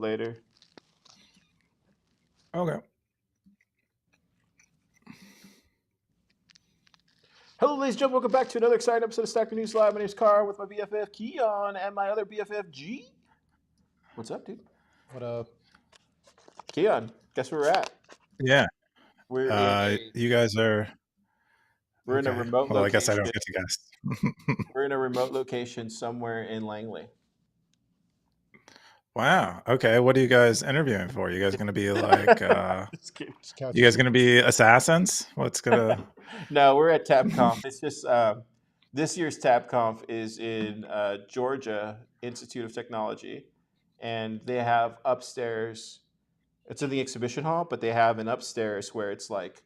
later. Okay. Hello, ladies and gentlemen. Welcome back to another exciting episode of Stacker News Live. My name is Car with my BFF Keyan and my other BFF G. What's up, dude? What up? Keyan, guess where we're at? Yeah. We're in You guys are. we're in a Okay. remote Well, I location. guess I don't get to guess. We're in a remote location somewhere in Langley. Wow. Okay. What are you guys interviewing for? You guys going to be like? Just kidding. You guys going to be assassins? What's gonna? No, we're at TabConf. It's just this year's TabConf is in Georgia Institute of Technology, and they have upstairs. It's in the exhibition hall, but they have an upstairs where it's like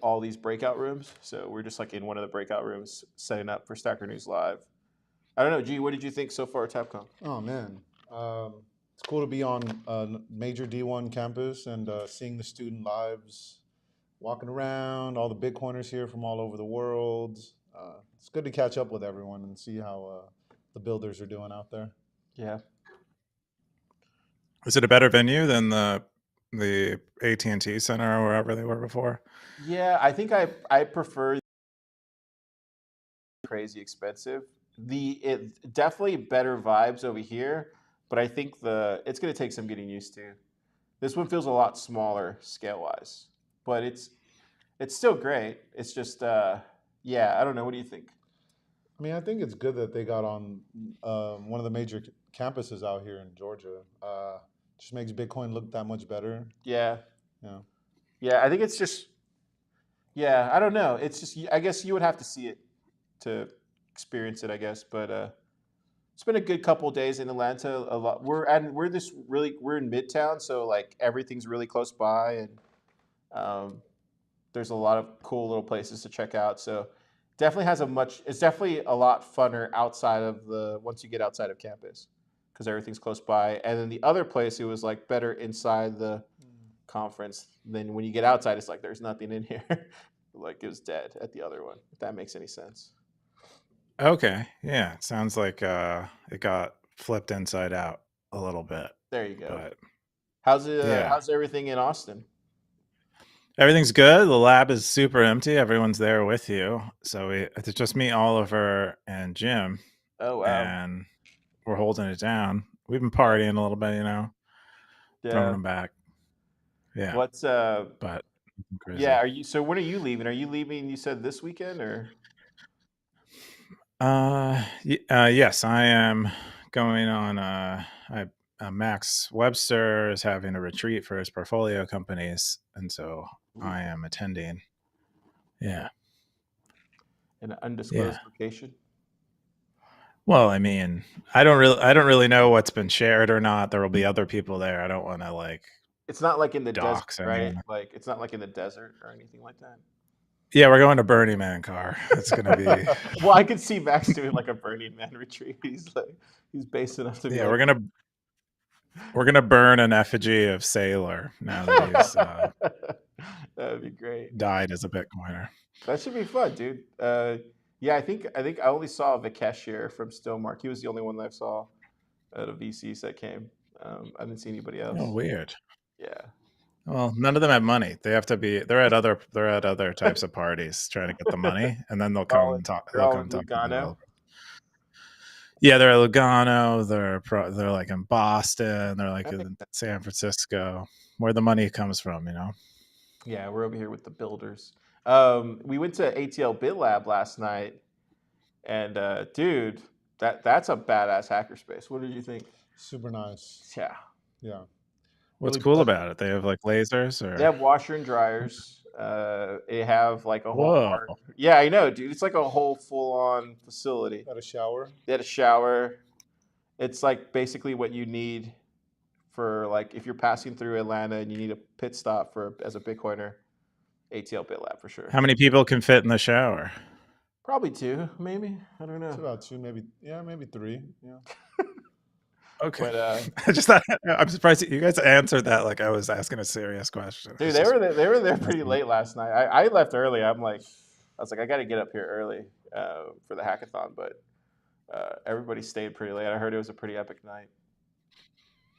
all these breakout rooms. So we're just like in one of the breakout rooms, setting up for Stacker News Live. I don't know, G. What did you think so far at TabConf? Oh man, it's cool to be on a major D1 campus and seeing the student lives, walking around, all the Bitcoiners here from all over the world. It's good to catch up with everyone and see how the builders are doing out there. Yeah. Is it a better venue than the AT&T Center or wherever they were before? Yeah, I think I prefer crazy expensive. It definitely better vibes over here, but I think it's going to take some getting used to. This one feels a lot smaller scale wise, but it's still great. It's just yeah, I don't know. What do you think? I mean, I think it's good that they got on one of the major campuses out here in Georgia. Just makes Bitcoin look that much better. Yeah, Yeah. yeah. I think it's just yeah. I don't know. It's just I guess you would have to see it to experience it. I guess, but it's been a good couple days in Atlanta. A lot. We're in Midtown, so like everything's really close by, and there's a lot of cool little places to check out. So definitely it's definitely a lot funner outside of once you get outside of campus because everything's close by. And then the other place, it was like better inside the conference. Then when you get outside, it's like there's nothing in here. Like it was dead at the other one, if that makes any sense. Okay. Yeah. It sounds like it got flipped inside out a little bit. There you go. But how's yeah. everything in Austin? Everything's good. The lab is super empty. Everyone's there with you. So it's just me, Oliver, and Jim. Oh wow. And we're holding it down. We've been partying a little bit, Yeah. throwing them back. Yeah. What's But crazy. yeah, so when are you leaving? Are you leaving, you said this weekend or? Yes, I am going on Max Webster is having a retreat for his portfolio companies, and so I am attending. Yeah. In an undisclosed location? Well, I mean, I don't really know what's been shared or not. There will be other people there. I don't want to like. It's not like in the desert, right? Anyone. Like it's not like in the desert or anything like that. Yeah, we're going to Burning Man, Car. It's gonna be. Well, I could see Max doing like a Burning Man retreat. He's base enough to be. Yeah, we're gonna burn an effigy of Sailor now that he's. That would be great. Died as a Bitcoiner. That should be fun, dude. Yeah, I think I only saw Vikesh here from Stonemark. He was the only one that I saw at a VCs that came. I didn't see anybody else. Oh, weird. Yeah. Well, none of them have money. They have to be. They're at other types of parties trying to get the money, and then they'll come and talk. They'll come talk to yeah, they're at Lugano. They're like in Boston. They're like in San Francisco, where the money comes from. Yeah, we're over here with the builders. We went to ATL PlebLab last night, and dude, that's a badass hackerspace. What did you think? Super nice. Yeah. Yeah. What's cool about it? They have like lasers, or they have washer and dryers. They have like a whole. Yeah, I know, dude. It's like a whole full-on facility. Got a shower. They had a shower. It's like basically what you need for like if you're passing through Atlanta and you need a pit stop as a Bitcoiner. ATL PlebLab for sure. How many people can fit in the shower? Probably 2, maybe. I don't know. It's about 2, maybe 3. Yeah. Okay. But, I just thought I'm surprised you guys answered that like I was asking a serious question. Dude, they were there pretty late last night. I left early. I was like, I got to get up here early for the hackathon, but everybody stayed pretty late. I heard it was a pretty epic night.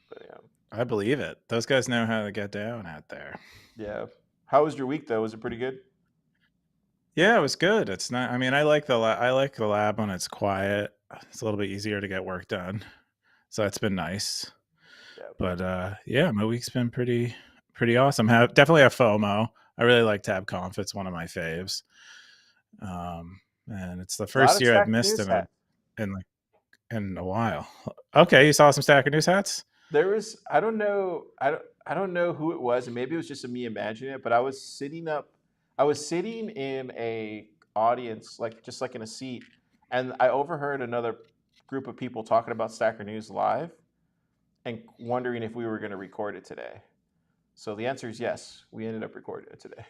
But yeah, I believe it. Those guys know how to get down out there. yeah. How was your week though? Was it pretty good? Yeah, it was good. It's not. I mean, I like the lab when it's quiet. It's a little bit easier to get work done, so that's been nice. Yeah. But yeah, my week's been pretty awesome. Definitely have FOMO. I really like TabConf. It's one of my faves. And it's the A lot first of year I've Stacker missed News hats. in a while. Okay, you saw some Stacker News hats? There was I don't know who it was, and maybe it was just me imagining it, but I was sitting in a audience, like just like in a seat, and I overheard another group of people talking about Stacker News live and wondering if we were going to record it today. So the answer is yes. We ended up recording it today.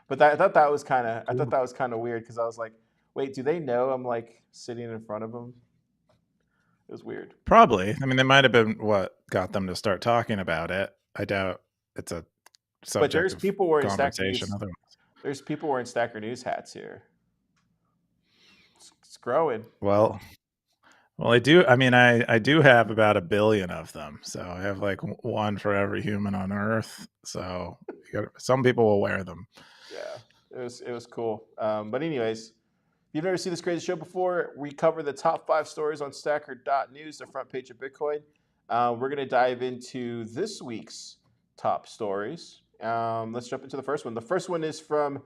But I thought that was kind of weird because I was like, wait, do they know I'm like sitting in front of them? It was weird. Probably. I mean, they might have been what got them to start talking about it. I doubt it's a But subject there's of people wearing Stacker conversation. News. Otherwise, There's people wearing Stacker News hats here. It's growing. well, I do. I mean, I do have about 1 billion of them, so I have like one for every human on Earth. So some people will wear them. Yeah, it was cool. But anyways, if you've never seen this crazy show before, we cover the top 5 stories on Stacker.news, the front page of Bitcoin. We're going to dive into this week's top stories. Let's jump into the first one. The first one is from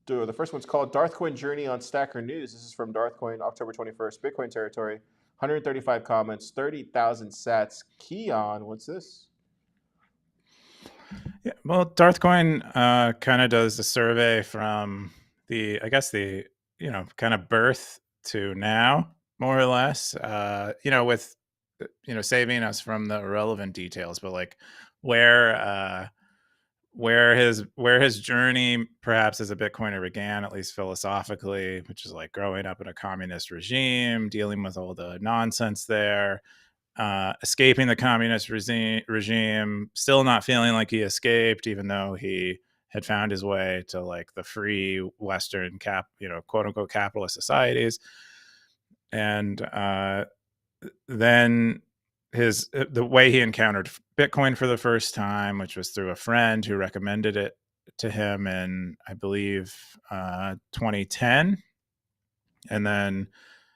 the first one's called Darthcoin Journey on Stacker News. This is from Darthcoin, October 21st, Bitcoin territory. 135 comments, 30,000 sats. Keyan, what's this? Yeah, well, Darthcoin kind of does the survey from kind of birth to now, more or less. With saving us from the irrelevant details, but like where his journey perhaps as a Bitcoiner began, at least philosophically, which is like growing up in a communist regime, dealing with all the nonsense there, escaping the communist regime, still not feeling like he escaped, even though he had found his way to like the free Western quote unquote capitalist societies. And then the way he encountered Bitcoin for the first time, which was through a friend who recommended it to him in, I believe, 2010. And then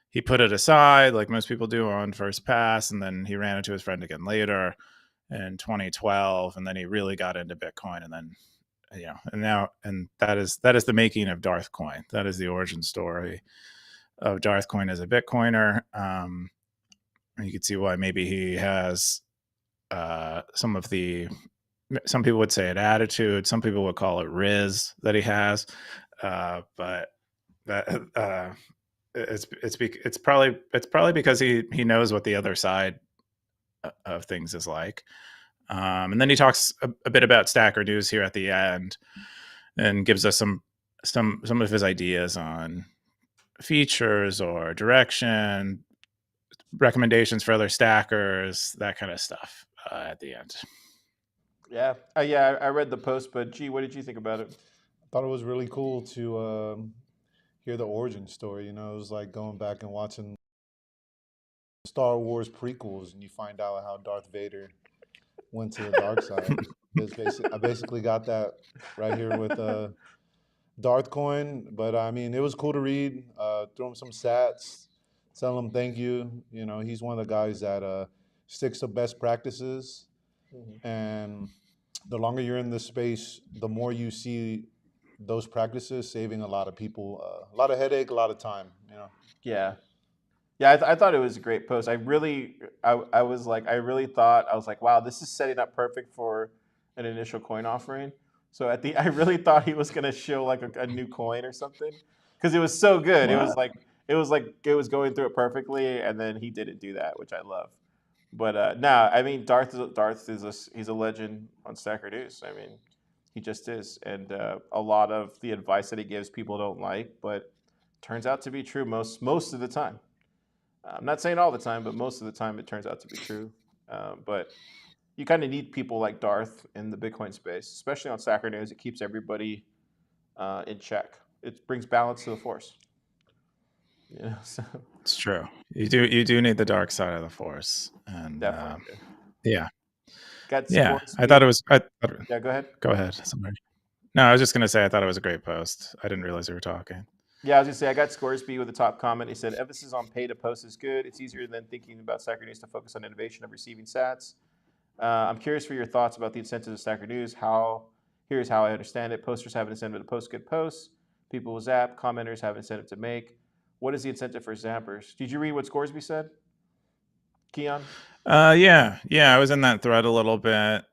he put it aside like most people do on first pass, and then he ran into his friend again later in 2012, and then he really got into Bitcoin, and then and that is the making of Darthcoin. That is the origin story of Darthcoin as a Bitcoiner. You could see why maybe he has some people would say an attitude, some people would call it riz that he has, but that it's probably because he knows what the other side of things is like. And then he talks a bit about Stacker News here at the end, and gives us some of his ideas on features or direction, recommendations for other stackers, that kind of stuff at the end. Yeah, I read the post, but gee, what did you think about it? I thought it was really cool to hear the origin story. It was like going back and watching Star Wars prequels, and you find out how Darth Vader went to the dark side. I basically got that right here with Darthcoin. But I mean, it was cool to read. Throw him some sats, tell him thank you. He's one of the guys that sticks to best practices. And the longer you're in this space, the more you see those practices saving a lot of people a lot of headache, a lot of time. Yeah, yeah. I thought it was a great post. I really was like, I was like, wow, this is setting up perfect for an initial coin offering. So I really thought he was gonna show like a new coin or something because it was so good. What? It was going through it perfectly, and then he didn't do that, which I love. But nah, I mean, Darth he's a legend on Stacker News. I mean, he just is, and a lot of the advice that he gives people don't like, but turns out to be true most of the time. I'm not saying all the time, but most of the time it turns out to be true. But you kind of need people like Darth in the Bitcoin space, especially on Stacker News. It keeps everybody in check. It brings balance to the force. So it's true. You do need the dark side of the force, and definitely. Yeah. Got Yeah. Scoresby. I thought it was. Yeah, go ahead. Go ahead. Somebody. No, I was just gonna say I thought it was a great post. I didn't realize you were talking. Yeah, I was gonna say I got Scoresby with the top comment. He said emphasis on pay to post is good. It's easier than thinking about Stacker News to focus on innovation of receiving sats. I'm curious for your thoughts about the incentives of Stacker News. Here's how I understand it. Posters have an incentive to post good posts. People will zap. Commenters have an incentive to make. What is the incentive for zappers? Did you read what Scoresby said, Keyan? Yeah. I was in that thread a little bit.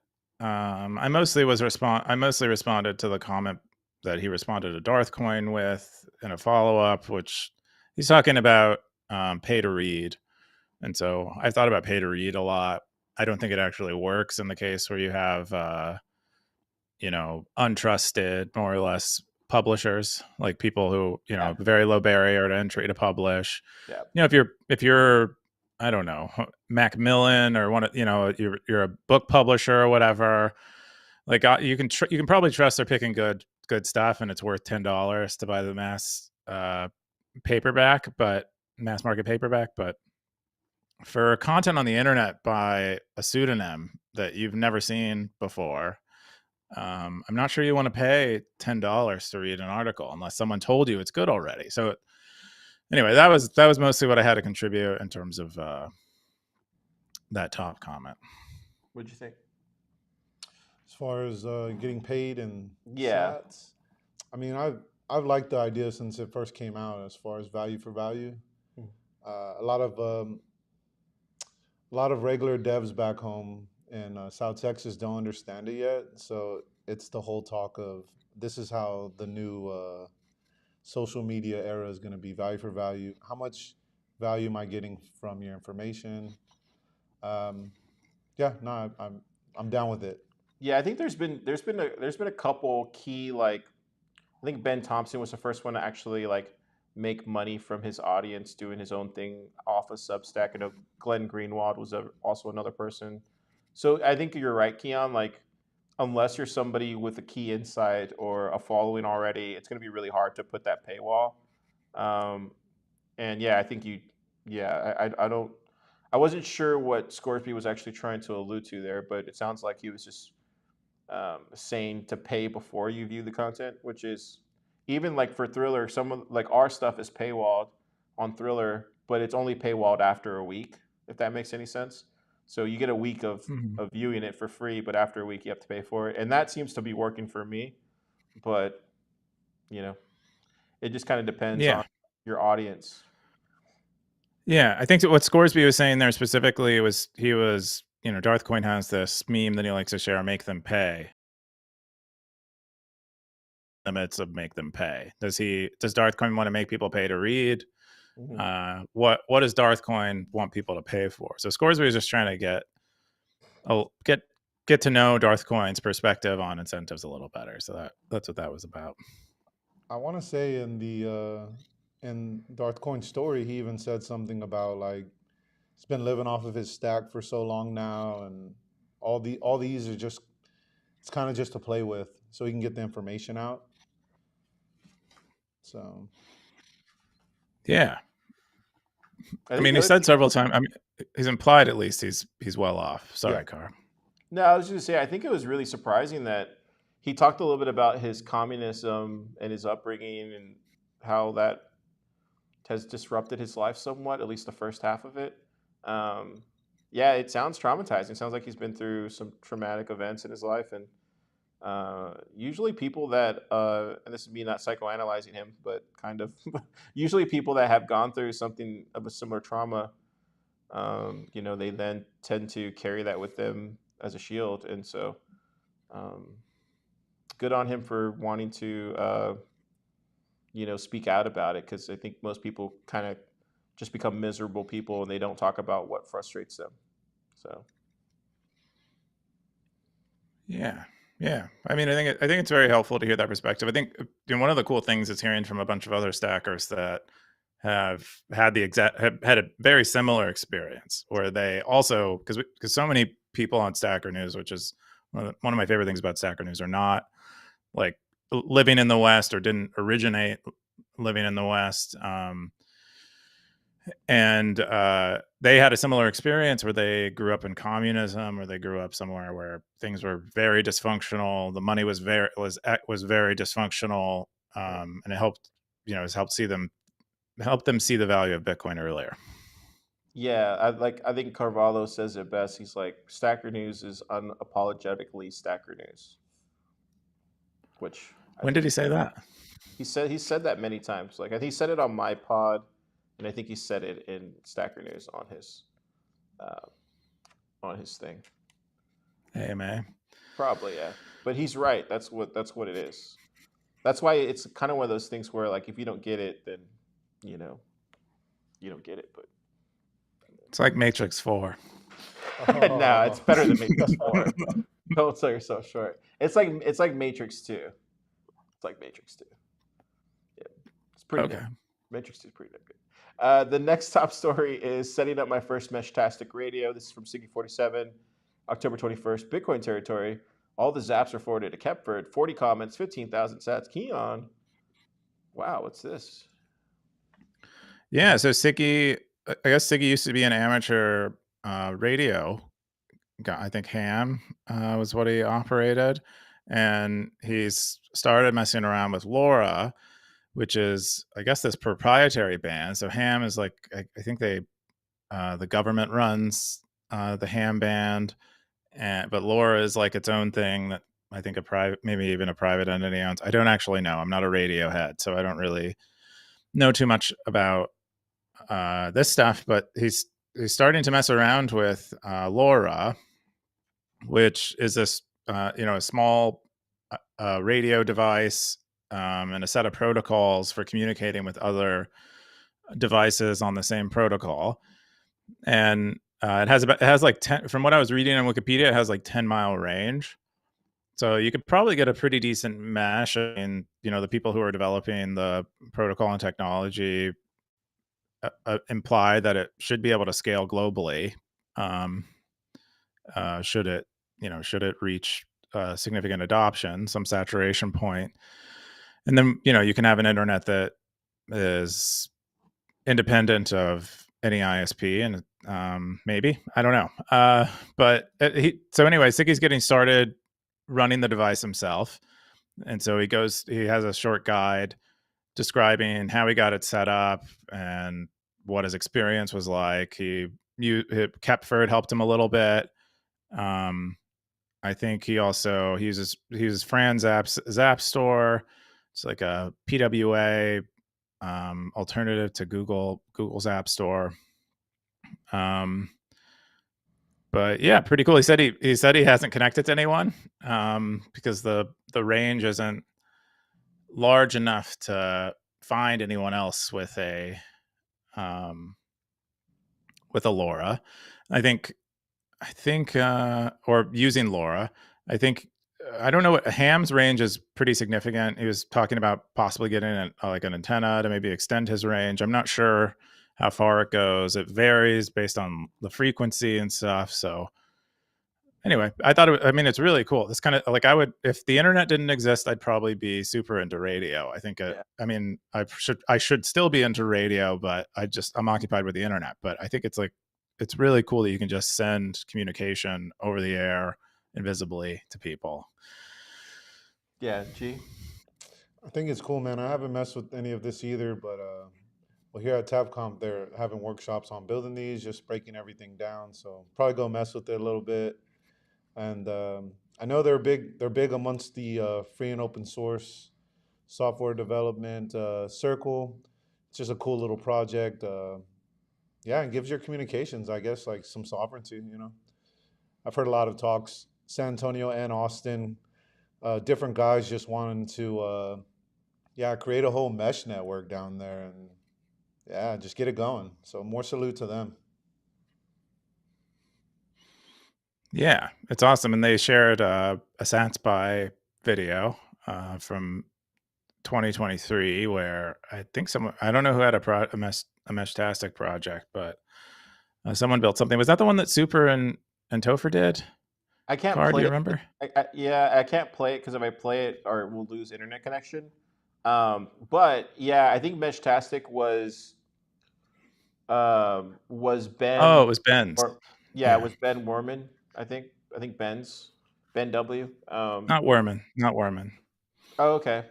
I mostly responded to the comment that he responded to Darthcoin with in a follow up, which he's talking about pay to read. And so I've thought about pay to read a lot. I don't think it actually works in the case where you have, untrusted, more or less, publishers, like people who, very low barrier to entry to publish. Yeah. If you're, I don't know, Macmillan or you're a book publisher or whatever, like you can probably trust they're picking good stuff, and it's worth $10 to buy the mass market paperback, but for content on the internet by a pseudonym that you've never seen before, I'm not sure you want to pay $10 to read an article unless someone told you it's good already. So anyway, that was mostly what I had to contribute in terms of that top comment. What'd you think? As far as getting paid and Yeah. sats, I mean, I've liked the idea since it first came out. As far as value for value, a lot of regular devs back home in South Texas don't understand it yet. So it's the whole talk of this is how the new social media era is going to be: value for value. How much value am I getting from your information? Yeah, no, I'm down with it. Yeah, I think there's been a couple key, like, I think Ben Thompson was the first one to actually like make money from his audience doing his own thing off of Substack. I know Glenn Greenwald was also another person. So I think you're right, Keyan. Like, unless you're somebody with a key insight or a following already, it's going to be really hard to put that paywall. And yeah, I think I don't, I wasn't sure what Scoresby was actually trying to allude to there, but it sounds like he was just saying to pay before you view the content, which is even like for Thriller, some of like our stuff is paywalled on Thriller, but it's only paywalled after a week, if that makes any sense. So you get a week of viewing it for free, but after a week you have to pay for it, and that seems to be working for me. But it just kind of depends on your audience. Yeah, I think what Scoresby was saying there specifically was Darthcoin has this meme that he likes to share: make them pay. Limits of make them pay. Does Darthcoin want to make people pay to read? What does Darthcoin want people to pay for? So Scoresby is just trying to get to know Darthcoin's perspective on incentives a little better. So that's what that was about. I want to say in Darthcoin's story, he even said something about like he's been living off of his stack for so long now, and all these are just, it's kind of just to play with so he can get the information out. So yeah, I mean, he said several times. I mean, he's implied at least he's well off. Sorry, Car. No, I was just gonna say I think it was really surprising that he talked a little bit about his communism and his upbringing and how that has disrupted his life somewhat, at least the first half of it. Yeah, it sounds traumatizing. It sounds like he's been through some traumatic events in his life, and usually people that, and this is me not psychoanalyzing him, but kind of, usually people that have gone through something of a similar trauma, they then tend to carry that with them as a shield, and so good on him for wanting to speak out about it, because I think most people kind of just become miserable people and they don't talk about what frustrates them. So yeah. I mean, I think it's very helpful to hear that perspective. I think one of the cool things is hearing from a bunch of other stackers that have had had a very similar experience, where they also, because so many people on Stacker News, which is one of my favorite things about Stacker News, are not like living in the West or didn't originate living in the West, And they had a similar experience where they grew up in communism, or they grew up somewhere where things were very dysfunctional. The money was very dysfunctional, and it helped helped them see the value of Bitcoin earlier. Yeah, I think Carvalho says it best. He's like, Stacker News is unapologetically Stacker News. Which when did he say that? He said that many times. Like, I think he said it on my pod, and I think he said it in Stacker News on his thing. Hey man. Probably, yeah. But he's right. That's what it is. That's why it's kind of one of those things where, like, if you don't get it, then you don't get it. But it's like Matrix 4. No, it's better than Matrix 4. Don't sell yourself short. It's like Matrix 2. It's like Matrix 2. Yeah, it's pretty good. Matrix 2 is pretty good. The next top story is setting up my first Meshtastic radio. This is from Siggy47, October 21st. Bitcoin territory. All the zaps are forwarded to Kepford. 40 comments, 15,000 sats. Keyan. Wow, what's this? Yeah, so Siggy, I guess Siggy used to be an amateur radio guy. I think Ham was what he operated. And he's started messing around with LoRa, which is, I guess, this proprietary band. So Ham is like, I think the government runs the Ham band, but LoRa is like its own thing that I think maybe even a private entity owns. I don't actually know. I'm not a radio head, so I don't really know too much about this stuff. But he's starting to mess around with LoRa, which is this a small radio device and a set of protocols for communicating with other devices on the same protocol. And it has like 10, from what I was reading on Wikipedia, it has like 10-mile range. So you could probably get a pretty decent mesh. And the people who are developing the protocol and technology imply that it should be able to scale globally. Should it reach significant adoption, some saturation point, and then you can have an internet that is independent of any ISP, and maybe, I don't know. But so anyway, Siggy's getting started running the device himself, and so he has a short guide describing how he got it set up and what his experience was like. Kepford helped him a little bit. I think he also uses Fran's Zap Store. It's like a PWA alternative to Google's App Store. But yeah, pretty cool. He said he hasn't connected to anyone because the range isn't large enough to find anyone else with a LoRa. I think or using LoRa. I don't know what Ham's range is pretty significant. He was talking about possibly getting like an antenna to maybe extend his range. I'm not sure how far it goes. It varies based on the frequency and stuff. So anyway, I thought it's really cool. It's kind of like, if the internet didn't exist, I'd probably be super into radio. I think I should still be into radio, but I'm occupied with the internet. But I think it's really cool that you can just send communication over the air invisibly to people. Yeah, G. I think it's cool, man. I haven't messed with any of this either, but here at TabConf, they're having workshops on building these, just breaking everything down. So probably go mess with it a little bit. And I know they're big. They're big amongst the free and open source software development circle. It's just a cool little project. Yeah, it gives your communications, I guess, like some sovereignty. I've heard a lot of talks, San Antonio and Austin, different guys just wanting to, create a whole mesh network down there and, just get it going. So more salute to them. Yeah, it's awesome. And they shared a SatsPy video from 2023 where I think I don't know who had a Meshtastic project, but someone built something. Was that the one that Super and Topher did? I can't Car, play. Do you remember? I can't play it because if I play it, or we'll lose internet connection. But yeah, I think Meshtastic was was Ben. Oh, it was Ben's. It was Ben Worman. I think Ben's Ben W. Not Worman. Not Worman. Oh, okay.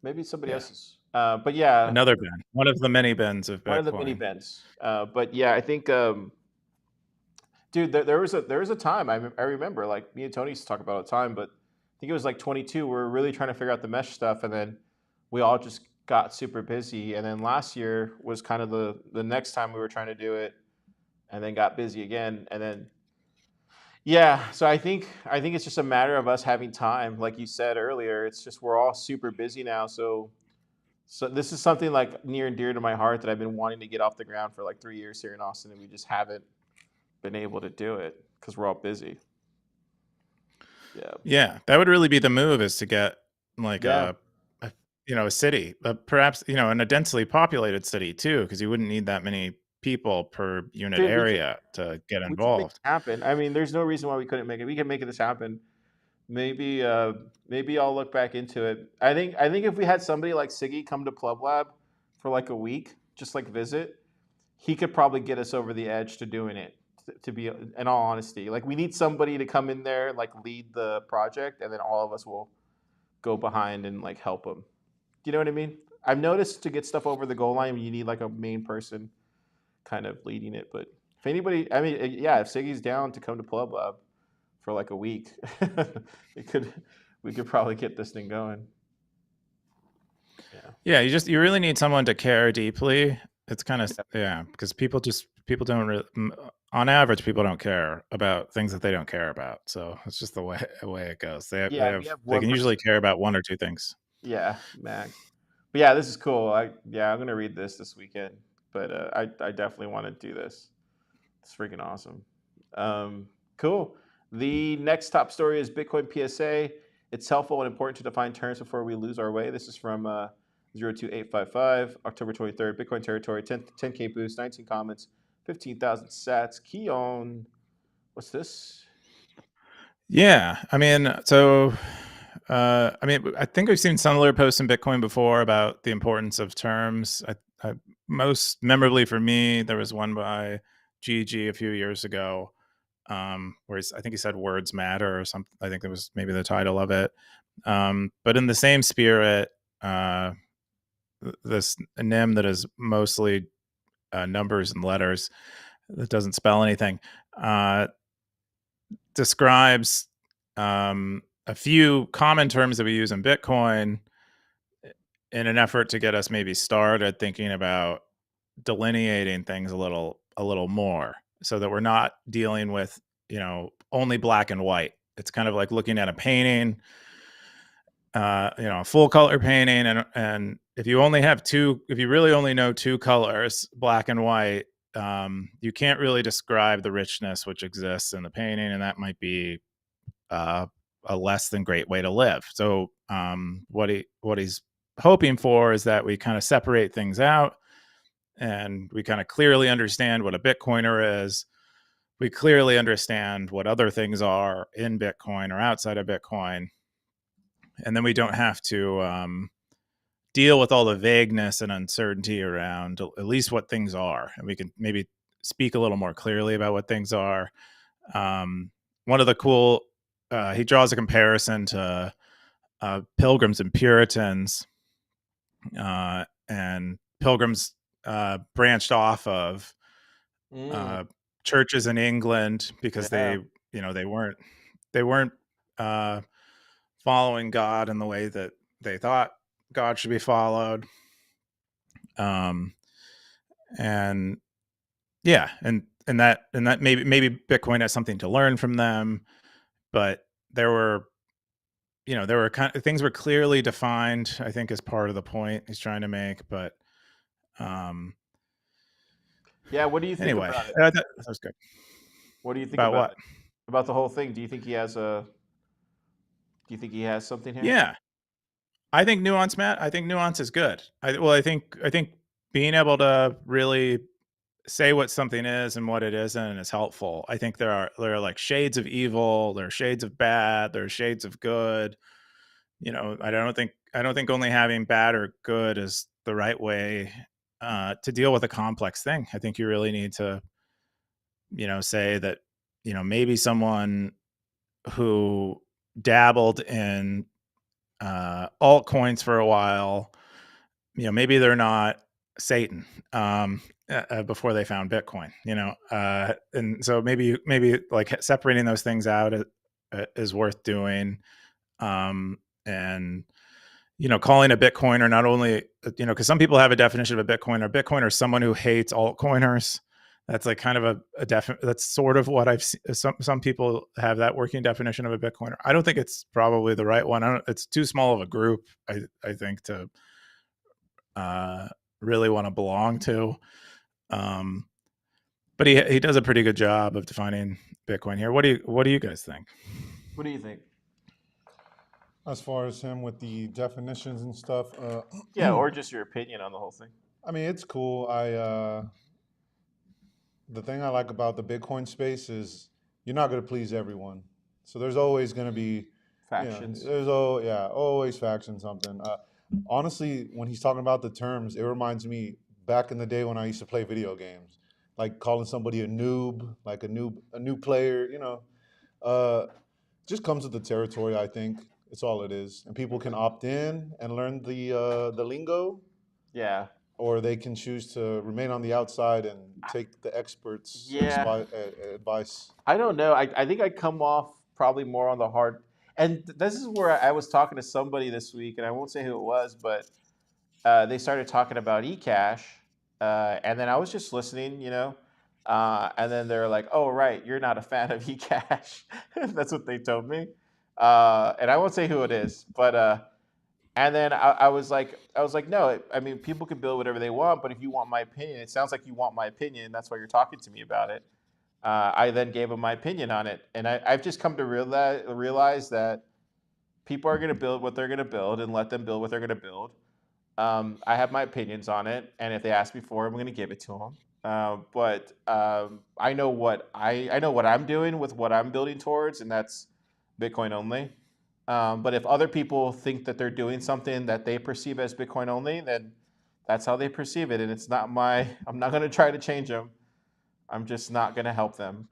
Maybe somebody else's. But yeah, another Ben. One of the many Bens of Bitcoin. one of the mini Bens. But yeah, I think, dude, there was a time I remember, like, me and Tony used to talk about it all the time, but I think it was like 22. We were really trying to figure out the mesh stuff, and then we all just got super busy. And then last year was kind of the next time we were trying to do it, and then got busy again, and then yeah. So I think it's just a matter of us having time, like you said earlier. It's just we're all super busy now, so this is something like near and dear to my heart that I've been wanting to get off the ground for like 3 years here in Austin, and we just haven't been able to do it because we're all busy. Yeah, that would really be the move, is to get like a city, perhaps, in a densely populated city too, because you wouldn't need that many people per unit area to get involved. We can make it happen. I mean, there's no reason why we couldn't make it. We can make this happen. Maybe I'll look back into it. I think if we had somebody like Siggy come to PlebLab for like a week, just like visit, he could probably get us over the edge to doing it. To be in all honesty, like, we need somebody to come in there, like, lead the project, and then all of us will go behind and like help him. Do you know what I mean? I've noticed to get stuff over the goal line, you need like a main person kind of leading it. But if anybody, I mean, yeah, if Siggy's down to come to PlebLab for like a week, we could probably get this thing going. Yeah, you really need someone to care deeply. It's kind of because people don't really, on average, people don't care about things that they don't care about. So it's just the way it goes. They can usually care about one or two things. Yeah, max. But yeah, this is cool. I'm gonna read this weekend. But I definitely want to do this. It's freaking awesome. Cool. The next top story is Bitcoin PSA. It's helpful and important to define terms before we lose our way. This is from 02855, October 23rd. Bitcoin territory, 10K boost, 19 comments, 15,000 sats. Keyan, what's this? Yeah, I mean, I think we've seen similar posts in Bitcoin before about the importance of terms. Most memorably for me, there was one by GG a few years ago, where I think he said words matter or something. I think that was maybe the title of it. But in the same spirit, this NIM that is mostly numbers and letters, that doesn't spell anything, describes a few common terms that we use in Bitcoin in an effort to get us maybe started thinking about delineating things a little more, so that we're not dealing with only black and white. It's kind of like looking at a painting, a full color painting, and if you really only know two colors, black and white, you can't really describe the richness which exists in the painting, and that might be a less than great way to live. So what he's hoping for is that we kind of separate things out, and we kind of clearly understand what a Bitcoiner is. We clearly understand what other things are in Bitcoin or outside of Bitcoin. And then we don't have to deal with all the vagueness and uncertainty around at least what things are. And we can maybe speak a little more clearly about what things are. One of the cool, he draws a comparison to Pilgrims and Puritans. And Pilgrims branched off of churches in England because they weren't following God in the way that they thought God should be followed. And that maybe Bitcoin has something to learn from them, but there were kind of things were clearly defined, I think, as part of the point he's trying to make. But what do you think anyway, about it? That was good. What do you think about what? About the whole thing? Do you think he has something here? Yeah, I think nuance, Matt. I think nuance is good. I think being able to really say what something is and what it isn't is helpful. I think there are like shades of evil, there are shades of bad, there are shades of good. I don't think only having bad or good is the right way to deal with a complex thing. I think you really need to, say that, maybe someone who dabbled in altcoins for a while, maybe they're not Satan before they found Bitcoin, and so maybe like separating those things out is worth doing. And calling a Bitcoiner not only, because some people have a definition of a Bitcoiner. Bitcoiner is someone who hates altcoiners. That's like kind of that's sort of what I've seen. Some people have that working definition of a Bitcoiner. I don't think it's probably the right one. It's too small of a group, I think, to really want to belong to. But he does a pretty good job of defining Bitcoin here. What do you guys think? What do you think? As far as him with the definitions and stuff, yeah, or just your opinion on the whole thing. I mean, it's cool. The thing I like about the Bitcoin space is you're not going to please everyone. So there's always going to be factions. There's always factions. Something. Honestly, when he's talking about the terms, it reminds me back in the day when I used to play video games, like calling somebody a noob, like a new player. Just comes with the territory. I think it's all it is, and people can opt in and learn the lingo. Yeah. Or they can choose to remain on the outside and take the experts' advice. I don't know. I think I come off probably more on the hard. And this is where I was talking to somebody this week, and I won't say who it was, but they started talking about eCash, and then I was just listening, and then they're like, "Oh, right, you're not a fan of eCash." That's what they told me, and I won't say who it is, but. And then I was like, no, I mean, people can build whatever they want, but if you want my opinion, it sounds like you want my opinion. That's why you're talking to me about it. I then gave him my opinion on it, and I've just come to realize that people are going to build what they're going to build, and let them build what they're going to build. I have my opinions on it, and if they ask me for it, I'm going to give it to them. But I know what I'm doing with what I'm building towards, and that's Bitcoin only. But if other people think that they're doing something that they perceive as Bitcoin only, then that's how they perceive it, and it's not I'm not going to try to change them. I'm just not going to help them.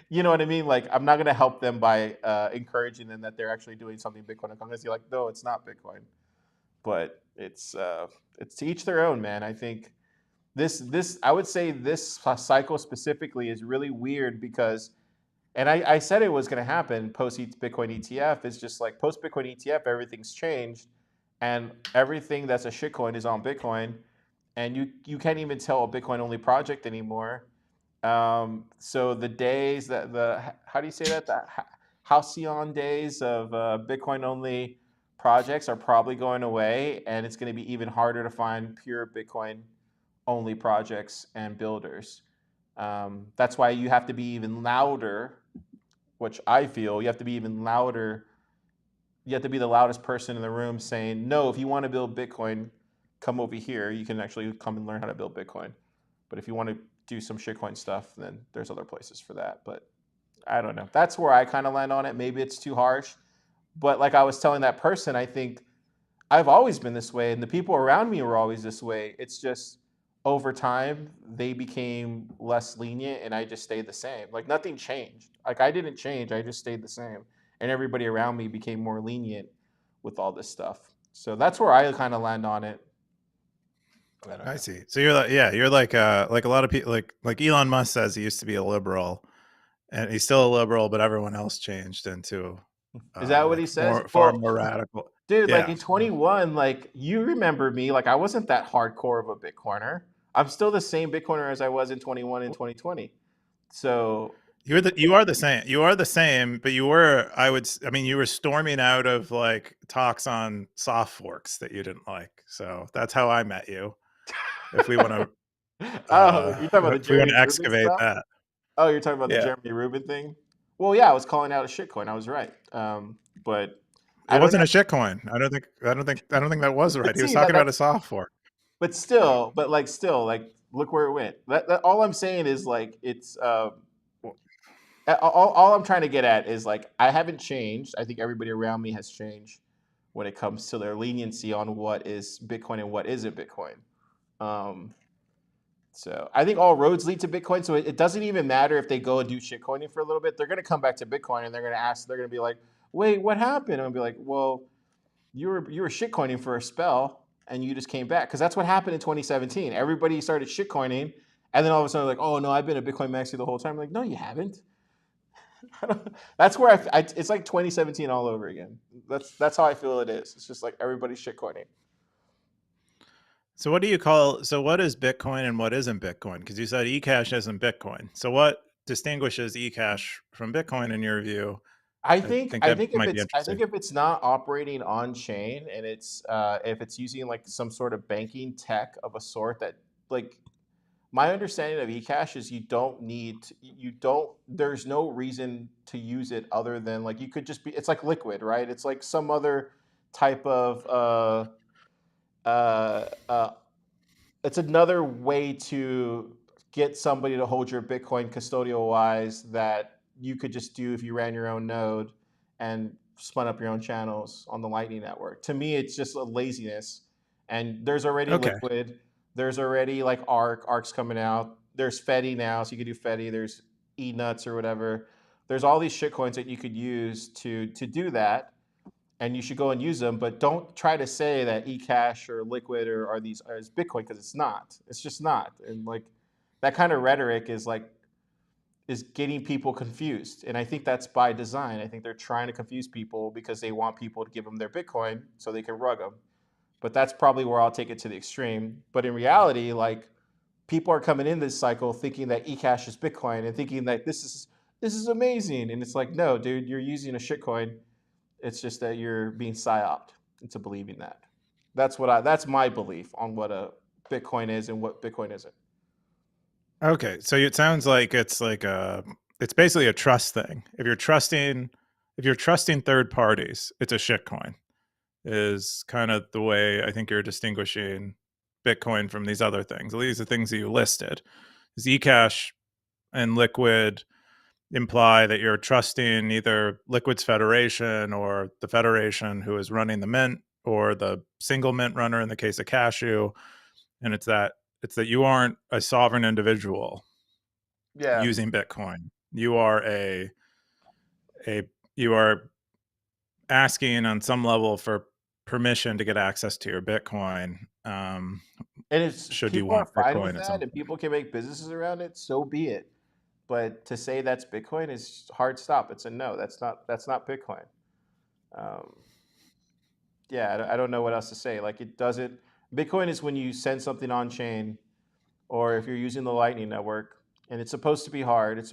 You know what I mean? Like, I'm not going to help them by encouraging them that they're actually doing something Bitcoin. I'm going to be like, no, it's not Bitcoin. But it's to each their own, man. I think I would say this cycle specifically is really weird because, and I said it was going to happen post Bitcoin ETF. It's just like post Bitcoin ETF, everything's changed, and everything that's a shitcoin is on Bitcoin, and you can't even tell a Bitcoin only project anymore. So the days that how do you say that, the halcyon days of Bitcoin only projects are probably going away, and it's going to be even harder to find pure Bitcoin only projects and builders. That's why you have to be even louder, which I feel you have to be even louder. You have to be the loudest person in the room saying, no, if you want to build Bitcoin, come over here. You can actually come and learn how to build Bitcoin. But if you want to do some shitcoin stuff, then there's other places for that. But I don't know. That's where I kind of land on it. Maybe it's too harsh. But like I was telling that person, I think I've always been this way, and the people around me were always this way. It's just over time, they became less lenient, and I just stayed the same. Like nothing changed. Like I didn't change. I just stayed the same. And everybody around me became more lenient with all this stuff. So that's where I kind of land on it. I see. So you're like a lot of people, like Elon Musk says he used to be a liberal, and he's still a liberal, but everyone else changed into is that what he says? Far more radical. Dude, like in 21, like you remember me, like I wasn't that hardcore of a Bitcoiner. I'm still the same Bitcoiner as I was in 21 and 2020. So you are the same. You are the same, but you were, you were storming out of like talks on soft forks that you didn't like. So that's how I met you. If we want to, you're talking about the Jeremy Rubin excavate stuff? that. Oh, you're talking about the Jeremy Rubin thing? Well, yeah, I was calling out a shitcoin. I was right, but it wasn't a shitcoin. I don't think that was right. He was talking about a soft fork. But still, look where it went. All I'm saying is like it's. All I'm trying to get at is like I haven't changed. I think everybody around me has changed when it comes to their leniency on what is Bitcoin and what isn't Bitcoin. So I think all roads lead to Bitcoin. So it doesn't even matter if they go and do shitcoining for a little bit. They're going to come back to Bitcoin and they're going to ask. They're going to be like, "Wait, what happened?" And I'll be like, "Well, you were shitcoining for a spell and you just came back because that's what happened in 2017. Everybody started shitcoining, and then all of a sudden, like, oh no, I've been a Bitcoin maxi the whole time. I'm like, no, you haven't. That's where it's like 2017 all over again. That's how I feel it is. It's just like everybody's shitcoining. So what do you call? So what is Bitcoin and what isn't Bitcoin? Because you said eCash isn't Bitcoin. So what distinguishes eCash from Bitcoin in your view? I think that might be I think interesting. if it's not operating on chain and it's if it's using like some sort of banking tech of a sort that like my understanding of eCash is there's no reason to use it other than like you could just be it's like liquid, right? It's like some other type of uh, uh, it's another way to get somebody to hold your Bitcoin custodial wise that you could just do if you ran your own node and spun up your own channels on the Lightning Network. To me, it's just a laziness. And there's already Okay. Liquid. There's already like Arc. Arc's coming out. There's Fetty now, so you could do Fetty. There's eNuts or whatever. There's all these shitcoins that you could use to do that and you should go and use them. But don't try to say that eCash or Liquid or are these is Bitcoin because it's not. It's just not. And like that kind of rhetoric is getting people confused. And I think that's by design. I think they're trying to confuse people because they want people to give them their Bitcoin so they can rug them. But that's probably where I'll take it to the extreme. But in reality, like people are coming in this cycle thinking that eCash is Bitcoin and thinking that this is amazing. And it's like, no, dude, you're using a shitcoin. It's just that you're being psyoped into believing that. That's my belief on what a Bitcoin is and what Bitcoin isn't. Okay. So it sounds like it's basically a trust thing. If you're trusting third parties, it's a shitcoin. Is kind of the way I think you're distinguishing Bitcoin from these other things. These are things that you listed. Zcash and Liquid imply that you're trusting either Liquid's federation or the federation who is running the mint or the single mint runner in the case of Cashew. And it's that you aren't a sovereign individual using Bitcoin. You are you are asking on some level for permission to get access to your Bitcoin. And if Should you people are want fine with Bitcoin at some that and point? people can make businesses around it, so be it. But to say that's Bitcoin is hard stop. It's a no. That's not Bitcoin. Um, yeah, I don't know what else to say. Like it doesn't. Bitcoin is when you send something on chain, or if you're using the Lightning Network, and it's supposed to be hard. You're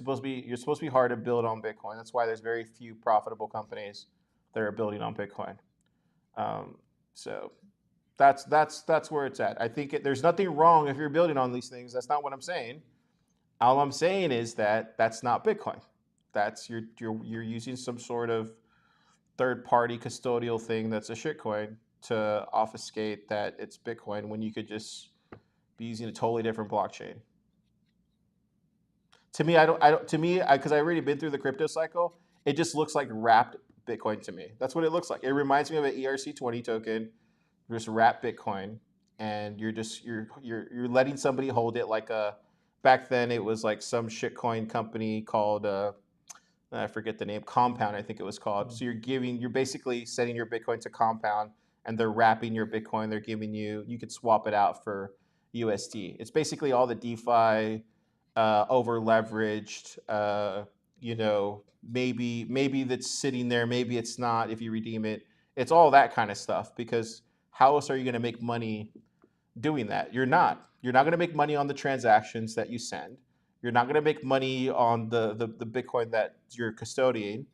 supposed to be hard to build on Bitcoin. That's why there's very few profitable companies that are building on Bitcoin. Um, so that's where it's at. I think there's nothing wrong if you're building on these things. That's not what I'm saying. All I'm saying is that that's not Bitcoin. That's you're using some sort of third party custodial thing that's a shitcoin to obfuscate that it's Bitcoin when you could just be using a totally different blockchain. To me, because I've already been through the crypto cycle, it just looks like wrapped Bitcoin to me. That's what it looks like. It reminds me of an ERC20 token, just wrapped Bitcoin, and you're letting somebody hold it like a. Back then, it was like some shitcoin company called I forget the name, Compound, I think it was called. So you're basically setting your Bitcoin to Compound, and they're wrapping your Bitcoin. They're giving you could swap it out for USD. It's basically all the DeFi, over leveraged. Maybe that's sitting there, maybe it's not. If you redeem it, it's all that kind of stuff. Because how else are you going to make money doing that? You're not. You're not going to make money on the transactions that you send. You're not going to make money on the Bitcoin that you're custodying.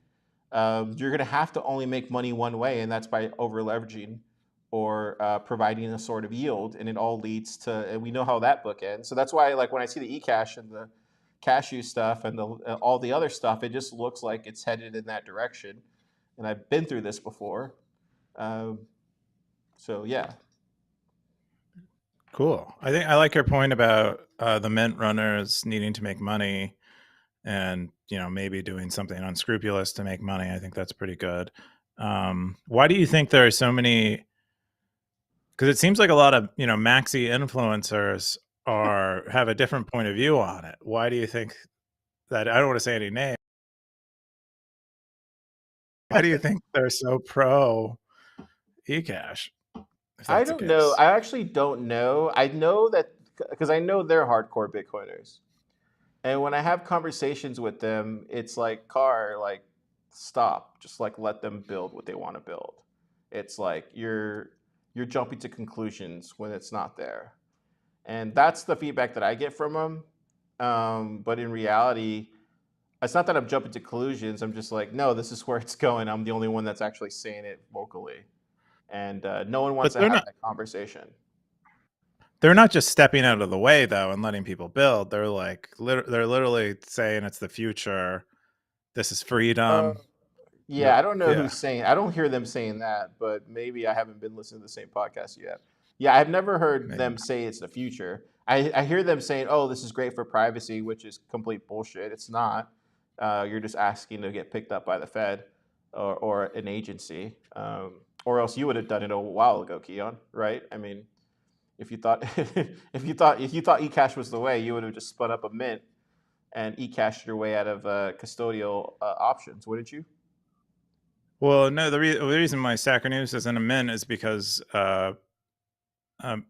You're going to have to only make money one way, and that's by over leveraging or providing a sort of yield. And it all leads to, and we know how that book ends. So that's why, like when I see the eCash and the cashew stuff and all the other stuff, it just looks like it's headed in that direction. And I've been through this before. Um, so yeah, Cool. I think I like your point about the mint runners needing to make money and maybe doing something unscrupulous to make money. I think that's pretty good. Why do you think there are so many Because it seems like a lot of maxi influencers have a different point of view on it. Why do you think that? I don't want to say any name. Why do you think they're so pro eCash? I don't know. I actually don't know. I know that because I know they're hardcore Bitcoiners. And when I have conversations with them, it's like, Car, like, stop. Just like let them build what they want to build. It's like you're jumping to conclusions when it's not there. And that's the feedback that I get from them. But in reality, it's not that I'm jumping to conclusions. I'm just like, no, this is where it's going. I'm the only one that's actually saying it vocally. And no one wants to have that conversation. They're not just stepping out of the way though and letting people build. They're like they're literally saying it's the future. This is freedom. Yeah, I don't know who's saying. I don't hear them saying that, but maybe I haven't been listening to the same podcast yet. Yeah, I've never heard them say it's the future. I hear them saying, "Oh, this is great for privacy," which is complete bullshit. It's not. You're just asking to get picked up by the Fed or an agency, or else you would have done it a while ago, Keyan. Right? I mean, if you thought eCash was the way, you would have just spun up a mint and eCashed your way out of custodial options, wouldn't you? Well, no. The reason why Stacker News isn't a mint is because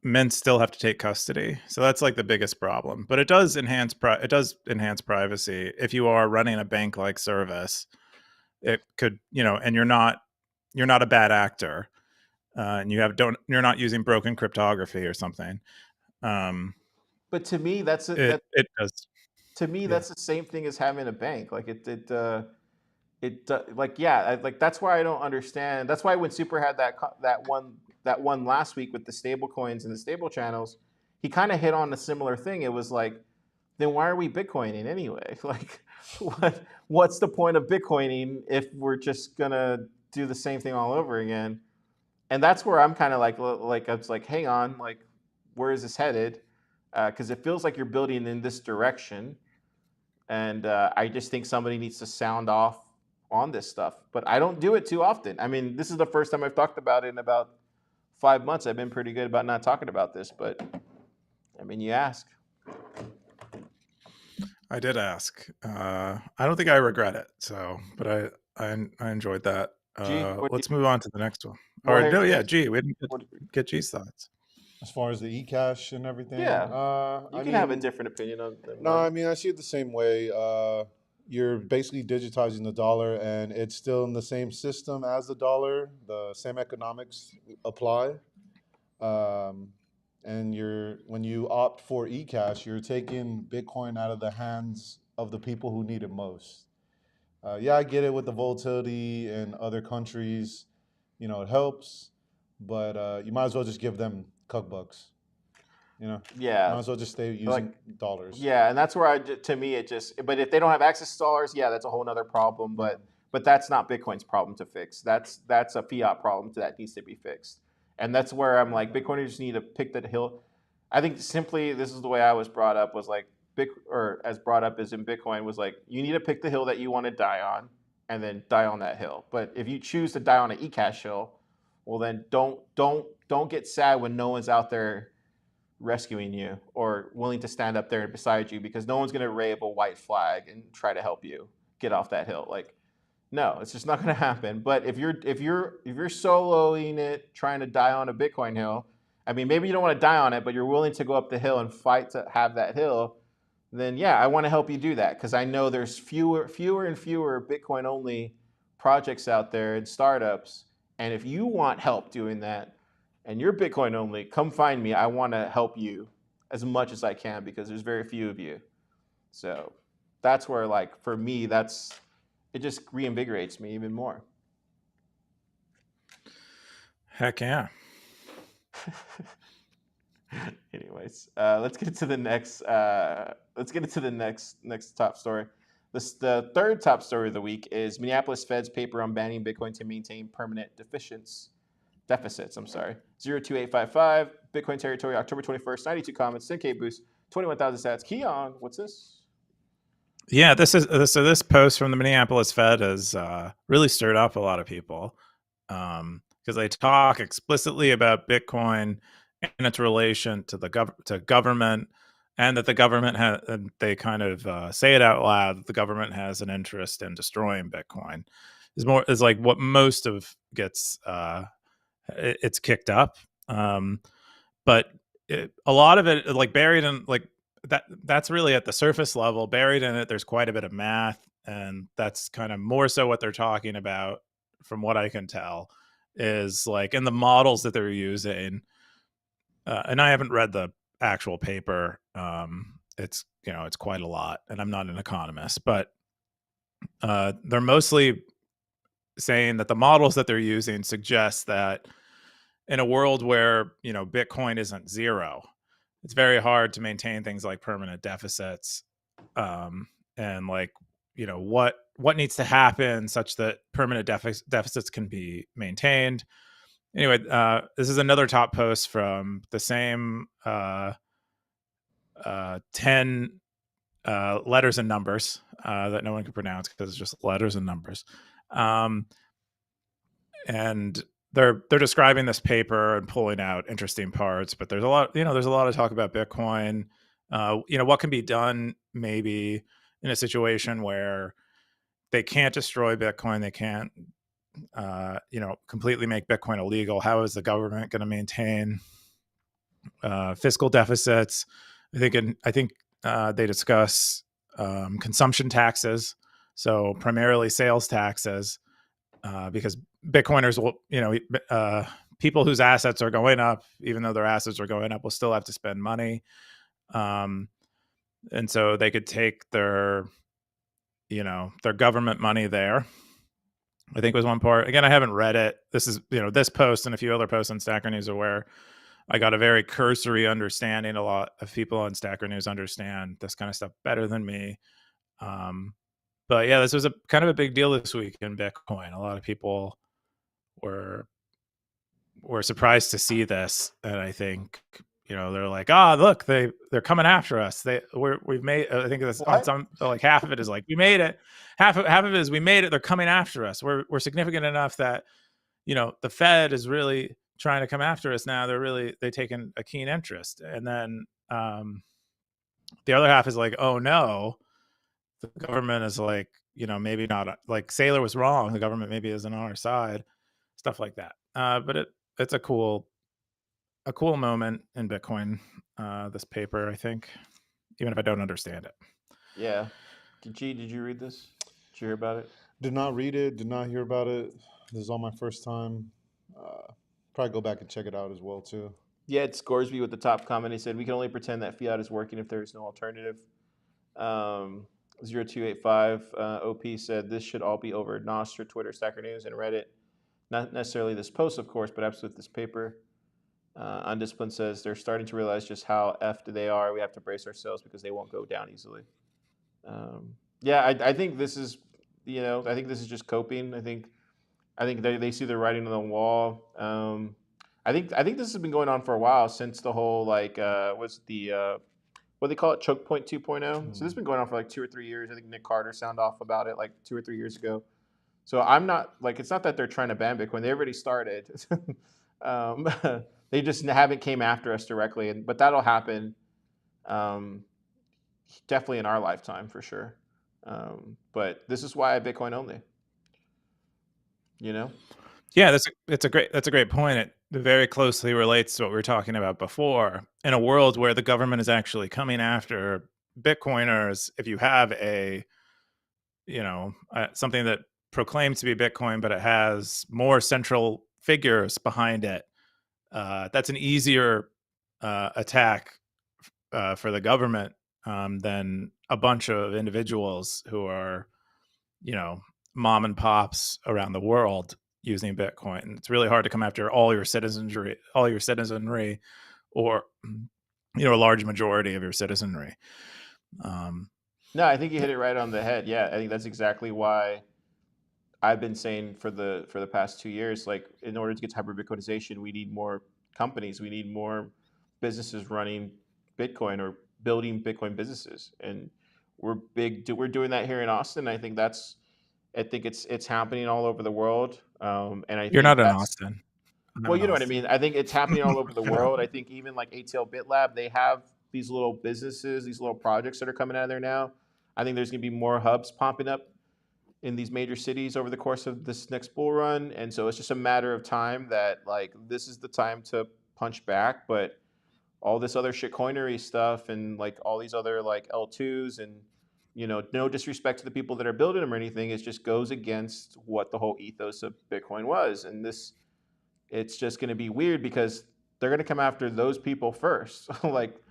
mints still have to take custody, so that's like the biggest problem. But it does enhance privacy if you are running a bank-like service. It could, and you're not a bad actor, and you're not using broken cryptography or something. But to me, that's it does. To me, that's the same thing as having a bank. Like that's why I don't understand. That's why when Super had that one last week with the stable coins and the stable channels, he kind of hit on a similar thing. It was like, then why are we Bitcoining anyway? Like, what's the point of Bitcoining if we're just gonna do the same thing all over again? And that's where I'm kind of like I was like, hang on, like, where is this headed? Because it feels like you're building in this direction, and I just think somebody needs to sound off on this stuff. But I don't do it too often. I mean, this is the first time I've talked about it in about 5 months. I've been pretty good about not talking about this, but I mean, you ask. I did ask. I don't think I regret it. So, but I enjoyed that. Let's move on to the next one. G, we didn't get G's thoughts. As far as the eCash and everything, yeah, you can have a different opinion on that. No, I mean, I see it the same way. You're basically digitizing the dollar, and it's still in the same system as the dollar. The same economics apply. And when you opt for eCash, you're taking Bitcoin out of the hands of the people who need it most. Yeah, I get it with the volatility in other countries. It helps, but you might as well just give them cuck bucks. Yeah, might as well just stay using dollars. Yeah, and that's where to me it just. But if they don't have access to dollars, yeah, that's a whole other problem. But that's not Bitcoin's problem to fix. That's a fiat problem that needs to be fixed. And that's where I'm like, Bitcoiners need to pick the hill. I think simply this is the way I was brought up, was like as brought up as in Bitcoin, was like, you need to pick the hill that you want to die on, and then die on that hill. But if you choose to die on an eCash hill, well then don't get sad when no one's out there rescuing you or willing to stand up there beside you, because no one's going to wave a white flag and try to help you get off that hill. Like, no, it's just not going to happen. But if you're soloing it, trying to die on a Bitcoin hill, I mean, maybe you don't want to die on it, but you're willing to go up the hill and fight to have that hill, then yeah, I want to help you do that, because I know there's fewer and fewer Bitcoin only projects out there and startups. And if you want help doing that, and you're Bitcoin only, come find me. I want to help you as much as I can, because there's very few of you. So that's where, like, for me, it just reinvigorates me even more. Heck yeah. Anyways, let's get into the next. Next top story. The third top story of the week is Minneapolis Fed's paper on banning Bitcoin to maintain permanent deficits. 02855 Bitcoin territory, October 21st, 92 comments, 10K boost, 21,000 sats. Keyan, what's this? Yeah, this post from the Minneapolis Fed has really stirred up a lot of people, because because they talk explicitly about Bitcoin and its relation to the government, and that the government they kind of say it out loud that the government has an interest in destroying Bitcoin. Is like what most of gets it's kicked up, but a lot of it, like buried in like that's really at the surface level. Buried in it, there's quite a bit of math, and that's kind of more so what they're talking about, from what I can tell, is like in the models that they're using. And I haven't read the actual paper. It's it's quite a lot, and I'm not an economist, but they're mostly saying that the models that they're using suggest that in a world where Bitcoin isn't zero, it's very hard to maintain things like permanent deficits, and like what needs to happen such that permanent deficits can be maintained. Anyway, this is another top post from the same 10 letters and numbers that no one can pronounce because it's just letters and numbers. And they're describing this paper and pulling out interesting parts, but there's a lot of talk about Bitcoin. What can be done maybe in a situation where they can't destroy Bitcoin, they can't completely make Bitcoin illegal. How is the government going to maintain fiscal deficits? I think they discuss consumption taxes, so primarily sales taxes, because Bitcoiners will, people whose assets are going up, even though their assets are going up, will still have to spend money. And so they could take their government money there, I think was one part. Again, I haven't read it. This is, this post and a few other posts on Stacker News are where I got a very cursory understanding. A lot of people on Stacker News understand this kind of stuff better than me. But yeah, this was a kind of a big deal this week in Bitcoin. A lot of people were surprised to see this, and I think they're like, look, they're coming after us. We've made, I think that's on some, like half of it is like we made it, half of it is we made it, they're coming after us. We're significant enough that the Fed is really trying to come after us now. They've taken a keen interest. And then the other half is like, oh no, the government is like, maybe not, like Saylor was wrong, the government maybe isn't on our side, stuff like that. But it's a cool moment in Bitcoin, this paper, I think, even if I don't understand it. Yeah. Did you read this? Did you hear about it? Did not read it, did not hear about it. This is all my first time. Probably go back and check it out as well too. Yeah, it's Scoresby with the top comment. He said, we can only pretend that fiat is working if there is no alternative. 0285 OP said, this should all be over. Nostra, Twitter, Stacker News, and Reddit. Not necessarily this post, of course, but absolutely this paper. Undisciplined says, they're starting to realize just how effed they are. We have to brace ourselves because they won't go down easily. Yeah, I think this is, I think this is just coping. I think they see the writing on the wall. I think this has been going on for a while, since the whole what's the what they call it, choke point 2.0. So this has been going on for like 2 or 3 years. I think Nick Carter sounded off about it like 2 or 3 years ago. So I'm not like, it's not that they're trying to ban Bitcoin. They already started. They just haven't came after us directly, but that'll happen. Definitely in our lifetime for sure. But this is why Bitcoin only. Yeah, that's a great point. It very closely relates to what we were talking about before. In a world where the government is actually coming after Bitcoiners, if you have a something that proclaims to be Bitcoin, but it has more central figures behind it, that's an easier attack for the government than a bunch of individuals who are, mom and pops around the world using Bitcoin. And it's really hard to come after all your citizenry, or a large majority of your citizenry. No, I think you hit it right on the head. Yeah, I think that's exactly why I've been saying for the past 2 years, like, in order to get to hyper Bitcoinization, we need more companies, we need more businesses running Bitcoin or building Bitcoin businesses, and we're doing that here in Austin. I think it's happening all over the world. And you're not in Austin. Well, you know what I mean. I think it's happening all over the world. I think even like ATL BitLab, they have these little businesses, these little projects that are coming out of there now. I think there's going to be more hubs popping up in these major cities over the course of this next bull run, and so it's just a matter of time that like this is the time to punch back. But all this other shitcoinery stuff and like all these other like L2s and no disrespect to the people that are building them or anything, it just goes against what the whole ethos of Bitcoin was. And this, it's just going to be weird because they're going to come after those people first. Like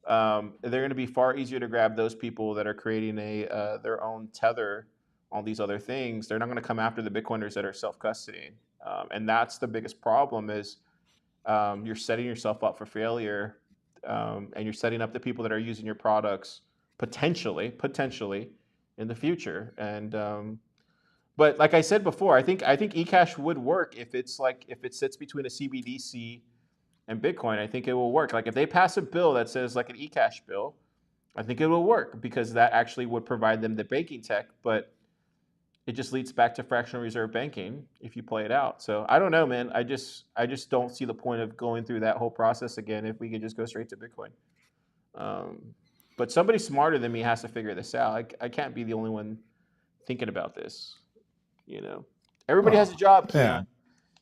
they're going to be far easier to grab those people that are creating their own tether on these other things. They're not going to come after the Bitcoiners that are self-custodying. And that's the biggest problem is you're setting yourself up for failure, and you're setting up the people that are using your products potentially in the future. And but like I said before, I think eCash would work if it sits between a CBDC and Bitcoin. I think it will work. Like if they pass a bill that says like an eCash bill, I think it will work because that actually would provide them the banking tech. But it just leads back to fractional reserve banking if you play it out. So I don't know, man. I just don't see the point of going through that whole process again if we could just go straight to Bitcoin. But somebody smarter than me has to figure this out. I can't be the only one thinking about this. Everybody has a job, Keyan. Yeah.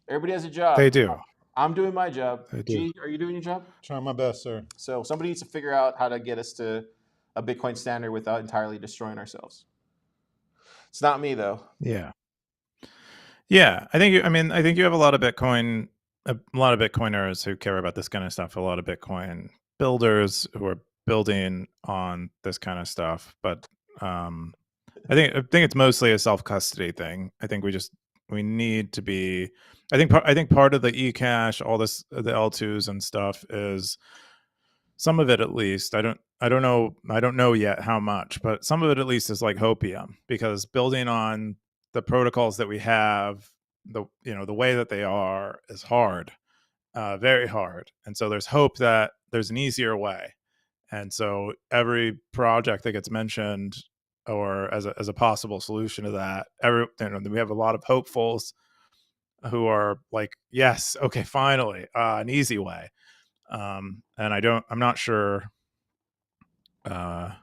Everybody has a job. They do. I'm doing my job. G, are you doing your job? Trying my best, sir. So somebody needs to figure out how to get us to a Bitcoin standard without entirely destroying ourselves. It's not me though. Yeah. I think you have a lot of Bitcoiners who care about this kind of stuff, a lot of Bitcoin builders who are building on this kind of stuff. But I think it's mostly a self-custody thing. I think we need to be. I think part of the eCash, all this, the L2s and stuff, is some of it at least. I don't know yet how much, but some of it at least is like hopium, because building on the protocols that we have, the way that they are, is hard, very hard. And so there's hope that there's an easier way. And so every project that gets mentioned or as a possible solution to that, we have a lot of hopefuls who are like, yes, okay, finally, an easy way. And I'm not sure. Not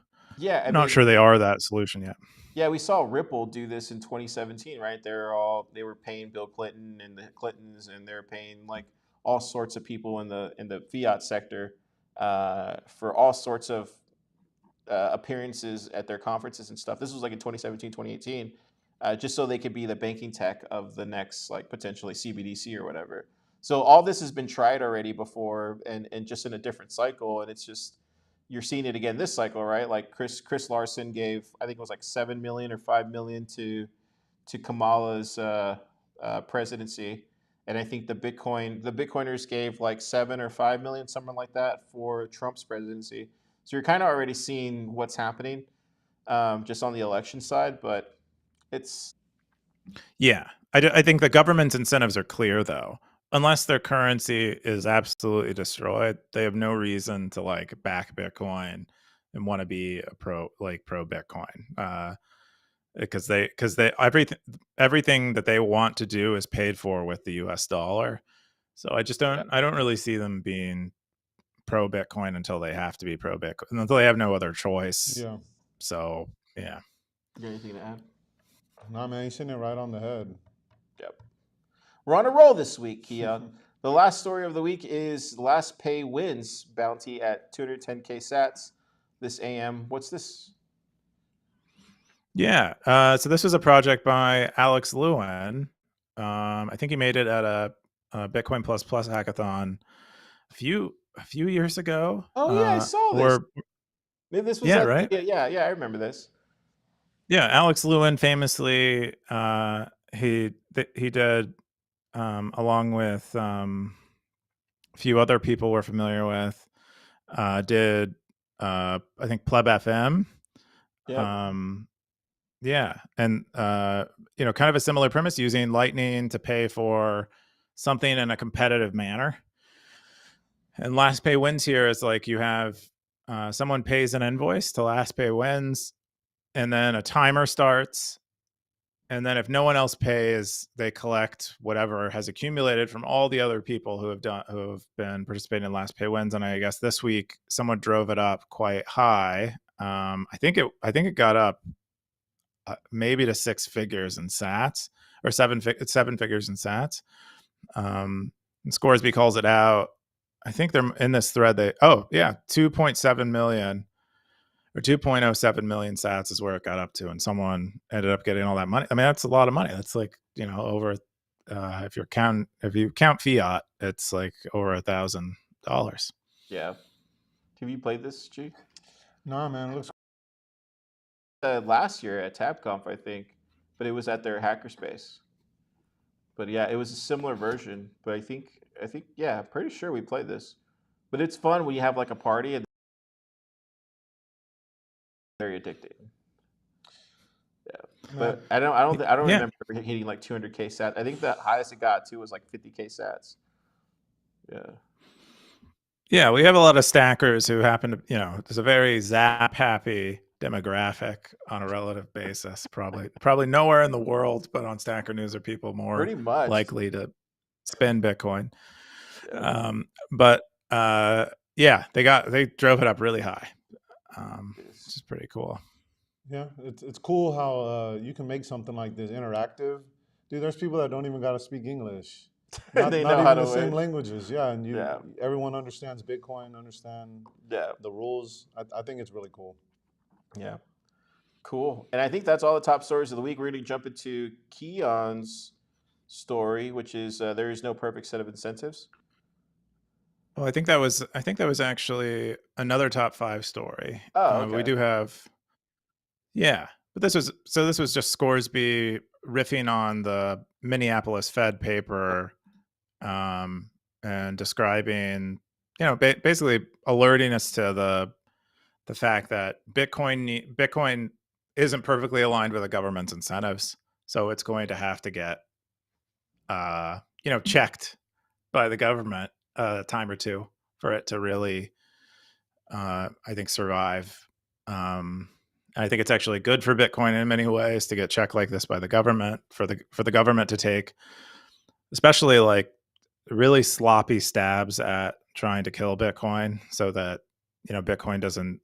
sure they are that solution yet. Yeah, we saw Ripple do this in 2017, right? They were paying Bill Clinton and the Clintons, and they're paying like all sorts of people in the fiat sector for all sorts of appearances at their conferences and stuff. This was like in 2017, 2018, just so they could be the banking tech of the next like potentially CBDC or whatever. So all this has been tried already before, and just in a different cycle, and it's just you're seeing it again this cycle, right? Like Chris Larson gave, I think it was like 7 million or 5 million to Kamala's presidency, and I think the Bitcoiners gave like 7 or 5 million, something like that, for Trump's presidency. So you're kind of already seeing what's happening, just on the election side, but it's. Yeah, I think the government's incentives are clear though. Unless their currency is absolutely destroyed, they have no reason to like back Bitcoin and want to be pro Bitcoin, because everything that they want to do is paid for with the U.S. dollar. So I don't really see them being pro Bitcoin until they have to be pro Bitcoin, until they have no other choice. Yeah. So yeah. You got anything to add? No, man, you're hitting it right on the head. Yep. We're on a roll this week, Keyan. The last story of the week is Last Pay Wins bounty at 210K sats this AM. What's this? Yeah. So this was a project by Alex Lewin. I think he made it at a Bitcoin Plus Hackathon a few years ago. Oh yeah, I saw this. Maybe this was right? Yeah, I remember this. Yeah, Alex Lewin famously, he did, along with a few other people we're familiar with, did I think Pleb FM. Yeah, and kind of a similar premise, using Lightning to pay for something in a competitive manner. And Last Pay Wins here is like you have someone pays an invoice to Last Pay Wins, and then a timer starts, and then if no one else pays, they collect whatever has accumulated from all the other people who have been participating in Last Pay Wins. And I guess this week someone drove it up quite high. I think it got up maybe to 6 figures in Sats, or 7 figures in Sats. And Scoresby calls it out. I think they're in this thread. 2.7 million or 2.07 million Sats is where it got up to, and someone ended up getting all that money. I mean, that's a lot of money. That's like, over if you count fiat, it's like over $1,000. Yeah. Have you played this, G? No, man, it looks last year at TabConf, I think, but it was at their hackerspace. But yeah, it was a similar version. But I think yeah, I'm pretty sure we played this. But it's fun when you have like a party and very addicting. Yeah, but I don't remember hitting like 200k sats. I think the highest it got to was like 50k sats. Yeah. Yeah, we have a lot of stackers who happen to, there's a very Zap happy demographic on a relative basis. Probably nowhere in the world, but on Stacker News are people more pretty much likely to spend Bitcoin. Yeah. But yeah, they drove it up really high, which is pretty cool. Yeah, it's cool how you can make something like this interactive. Dude, there's people that don't even got to speak English. Not even the same languages. Yeah, and everyone understands Bitcoin, understand the rules. I think it's really cool. Yeah. Cool. And I think that's all the top stories of the week. We're going to jump into Keyan's story, which is there is no perfect set of incentives. Well, I think that was actually another top 5 story. Oh, okay. We do have, but this was just Scoresby riffing on the Minneapolis Fed paper, and describing, basically alerting us to the fact that Bitcoin isn't perfectly aligned with the government's incentives, so it's going to have to get checked by the government a time or two for it to really, I think, survive. I think it's actually good for Bitcoin in many ways to get checked like this by the government, for the government to take, especially like really sloppy stabs at trying to kill Bitcoin, so that Bitcoin doesn't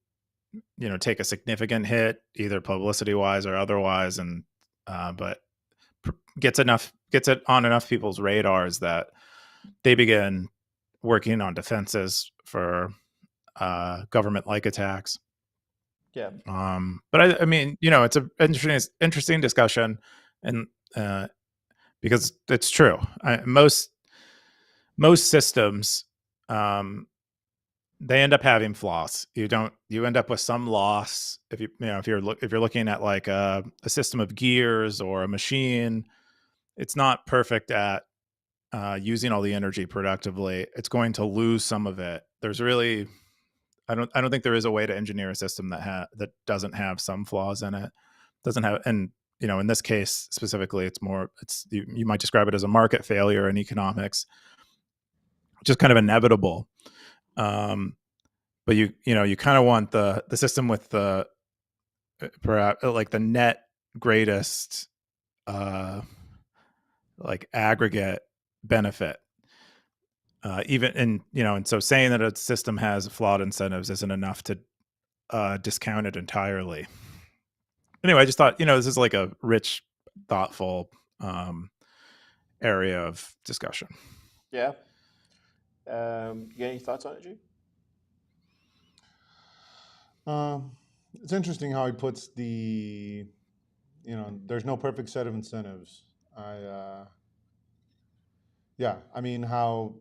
take a significant hit, either publicity wise or otherwise, and but gets it on enough people's radars that they begin working on defenses for government-like attacks. Yeah. But I mean, it's an interesting discussion, and because it's true. Most systems, they end up having flaws. You end up with some loss if if you're looking at like a system of gears or a machine. It's not perfect at using all the energy productively. It's going to lose some of it. There's really, I don't think there is a way to engineer a system that doesn't have some flaws in it. Doesn't have, and in this case specifically, you might describe it as a market failure in economics, just kind of inevitable. But you kind of want the system with the perhaps like the net greatest like aggregate benefit. Even and so saying that a system has flawed incentives isn't enough to discount it entirely. Anyway, I just thought, this is like a rich, thoughtful area of discussion. Yeah. You got any thoughts on it, G? It's interesting how he puts the, there's no perfect set of incentives. I mean, how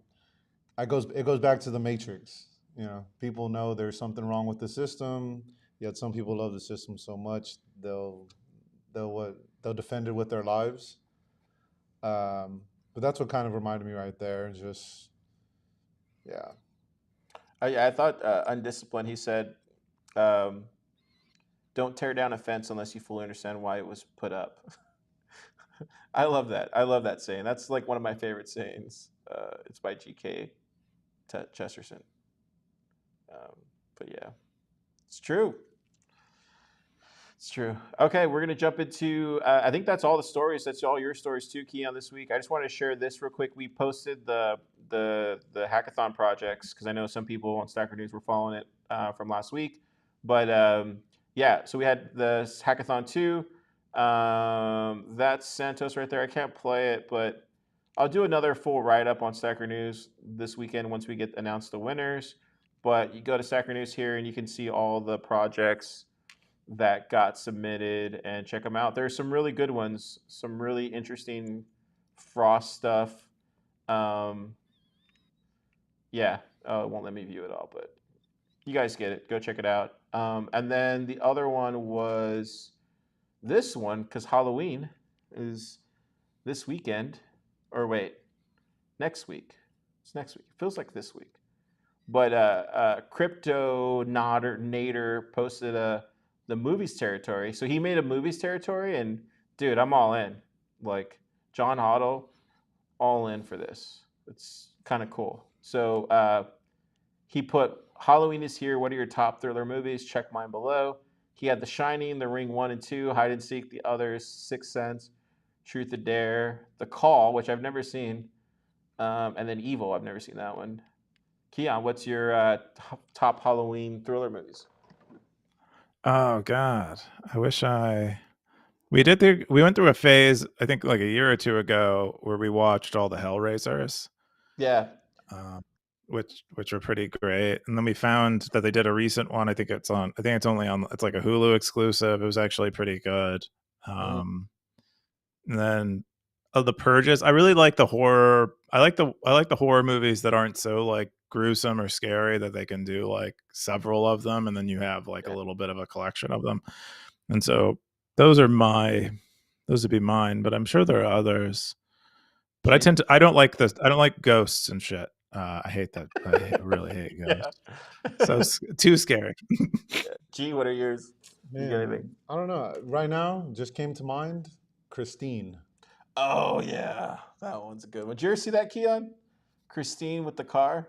it goes back to the Matrix. People know there's something wrong with the system, yet some people love the system so much they'll defend it with their lives. But that's what kind of reminded me right there. Just I thought undisciplined. He said, "Don't tear down a fence unless you fully understand why it was put up." I love that. I love that saying. That's like one of my favorite sayings. It's by G.K. Chesterton. But yeah, it's true. It's true. Okay, we're gonna jump into. I think that's all the stories. That's all your stories too, Keyan, this week. I just want to share this real quick. We posted the hackathon projects because I know some people on Stacker News were following it from last week. But yeah, so we had the hackathon 2. That's Santos right there. I can't play it, but I'll do another full write up on Stacker News this weekend once we get announced the winners. But you go to Stacker News here and you can see all the projects that got submitted and check them out. There's some really good ones, some really interesting Frost stuff. Yeah, it won't let me view it all, but you guys get it. Go check it out. And then the other one was this one because Halloween is this weekend, or wait, next week. It's next week. It feels like this week. But Crypto Nader posted the movies territory. So he made a movies territory, and dude, I'm all in. Like John Hoddle, all in for this. It's kind of cool. So he put Halloween is here. What are your top thriller movies? Check mine below. He had The Shining, The Ring 1 and 2, Hide and Seek, The Others, Sixth Sense, Truth or Dare, The Call, which I've never seen, and then Evil. I've never seen that one. Keyan, what's your top Halloween thriller movies? Oh God, I wish we went through a phase, I think like a year or two ago, where we watched all the Hellraisers. Yeah. Which were pretty great. And then we found that they did a recent one. I think it's only on, it's like a Hulu exclusive. It was actually pretty good. And then The Purges. I really like the horror. I like the horror movies that aren't so like gruesome or scary, that they can do like several of them, and then you have like a little bit of a collection of them. And so those would be mine, but I'm sure there are others. But I don't like ghosts and shit. I hate that. I really hate ghosts. So too scary. G, what are yours? Man, you got anything? I don't know. Right now, just came to mind, Christine. Oh yeah, that one's a good one. Did you ever see that, Keyan? Christine with the car.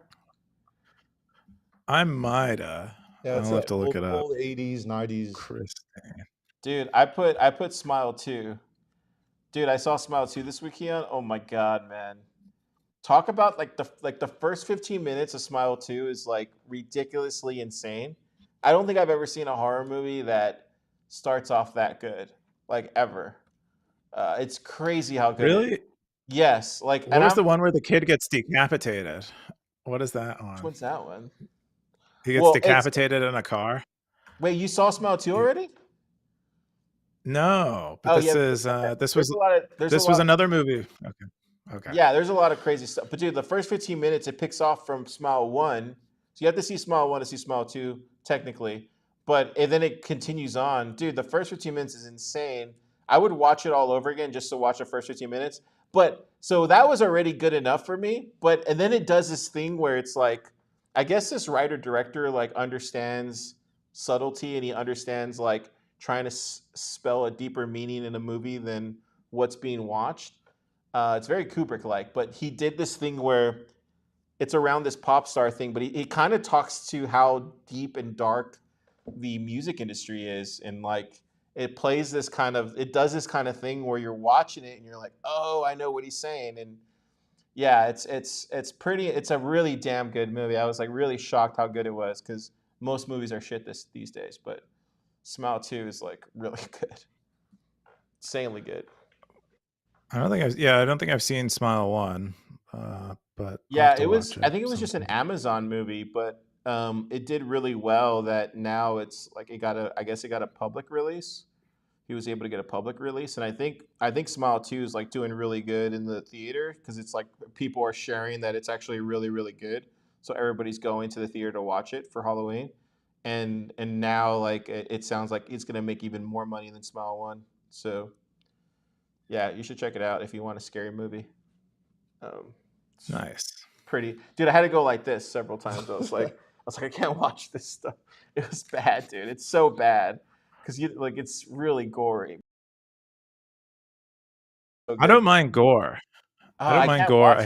I might. Yeah, I'll have to look it up. Old 80s, 90s. Christine. Dude, I put Smile 2. Dude, I saw Smile 2 this week, Keyan. Oh my god, man. Talk about like the first 15 minutes of Smile 2 is like ridiculously insane. I don't think I've ever seen a horror movie that starts off that good, like ever. It's crazy how good. Really? It is. Yes. Like, what was the one where the kid gets decapitated? What is that one? Which one's that one? He gets decapitated in a car. Wait, you saw Smile 2 already? No, but this was another movie. Okay. Yeah, there's a lot of crazy stuff. But dude, the first 15 minutes it picks off from Smile 1. So you have to see Smile 1 to see Smile 2 technically. And then it continues on. Dude, the first 15 minutes is insane. I would watch it all over again just to watch the first 15 minutes. But so that was already good enough for me. And then it does this thing where it's like, I guess this writer director like understands subtlety, and he understands like trying to spell a deeper meaning in a movie than what's being watched. It's very Kubrick-like, but he did this thing where it's around this pop star thing, but he kind of talks to how deep and dark the music industry is, and like it does this kind of thing where you're watching it and you're like, oh, I know what he's saying. And yeah, it's a really damn good movie. I was like really shocked how good it was, because most movies are shit these days, but Smile 2 is like really good, insanely good. I don't think I've seen Smile 1, but yeah, it was. I think it was just an Amazon movie, but it did really well. That now it's like I guess it got a public release. He was able to get a public release, and I think Smile 2 is like doing really good in the theater, because it's like people are sharing that it's actually really, really good. So everybody's going to the theater to watch it for Halloween, and now like it sounds like it's gonna make even more money than Smile 1. So yeah, you should check it out if you want a scary movie. Nice. Pretty, dude. I had to go like this several times. I was like, I can't watch this stuff. It was bad, dude. It's so bad because it's really gory. So I don't mind gore. I don't mind gore. I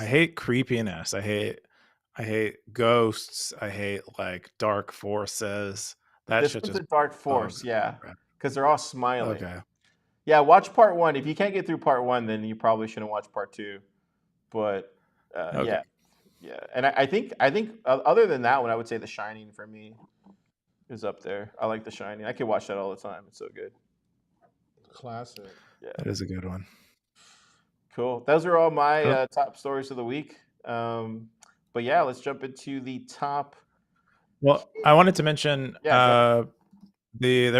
hate creepiness. I hate ghosts. I hate like dark forces. This one's a dark force, yeah, because they're all smiling. Okay. Yeah, watch part 1. If you can't get through part 1, then you probably shouldn't watch part 2. But Okay. yeah, and I think other than that one, I would say The Shining for me is up there. I like The Shining. I could watch that all the time. It's so good. Classic. Yeah, That is a good one. Cool. Those are all my top stories of the week. But yeah, let's jump into the top. Well, I wanted to mention there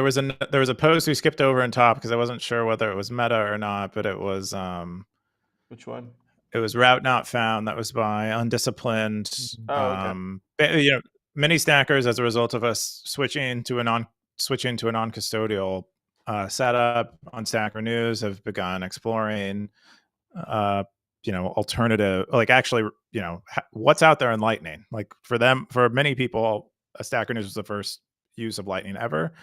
was a post we skipped over in top because I wasn't sure whether it was Meta or not, but it was which one? It was Route Not Found. That was by Undisciplined. Okay. Mini stackers, as a result of us switching to a non-custodial setup on Stacker News, have begun exploring alternative, like actually, what's out there in Lightning. Like for many people, a Stacker News was the first use of Lightning ever.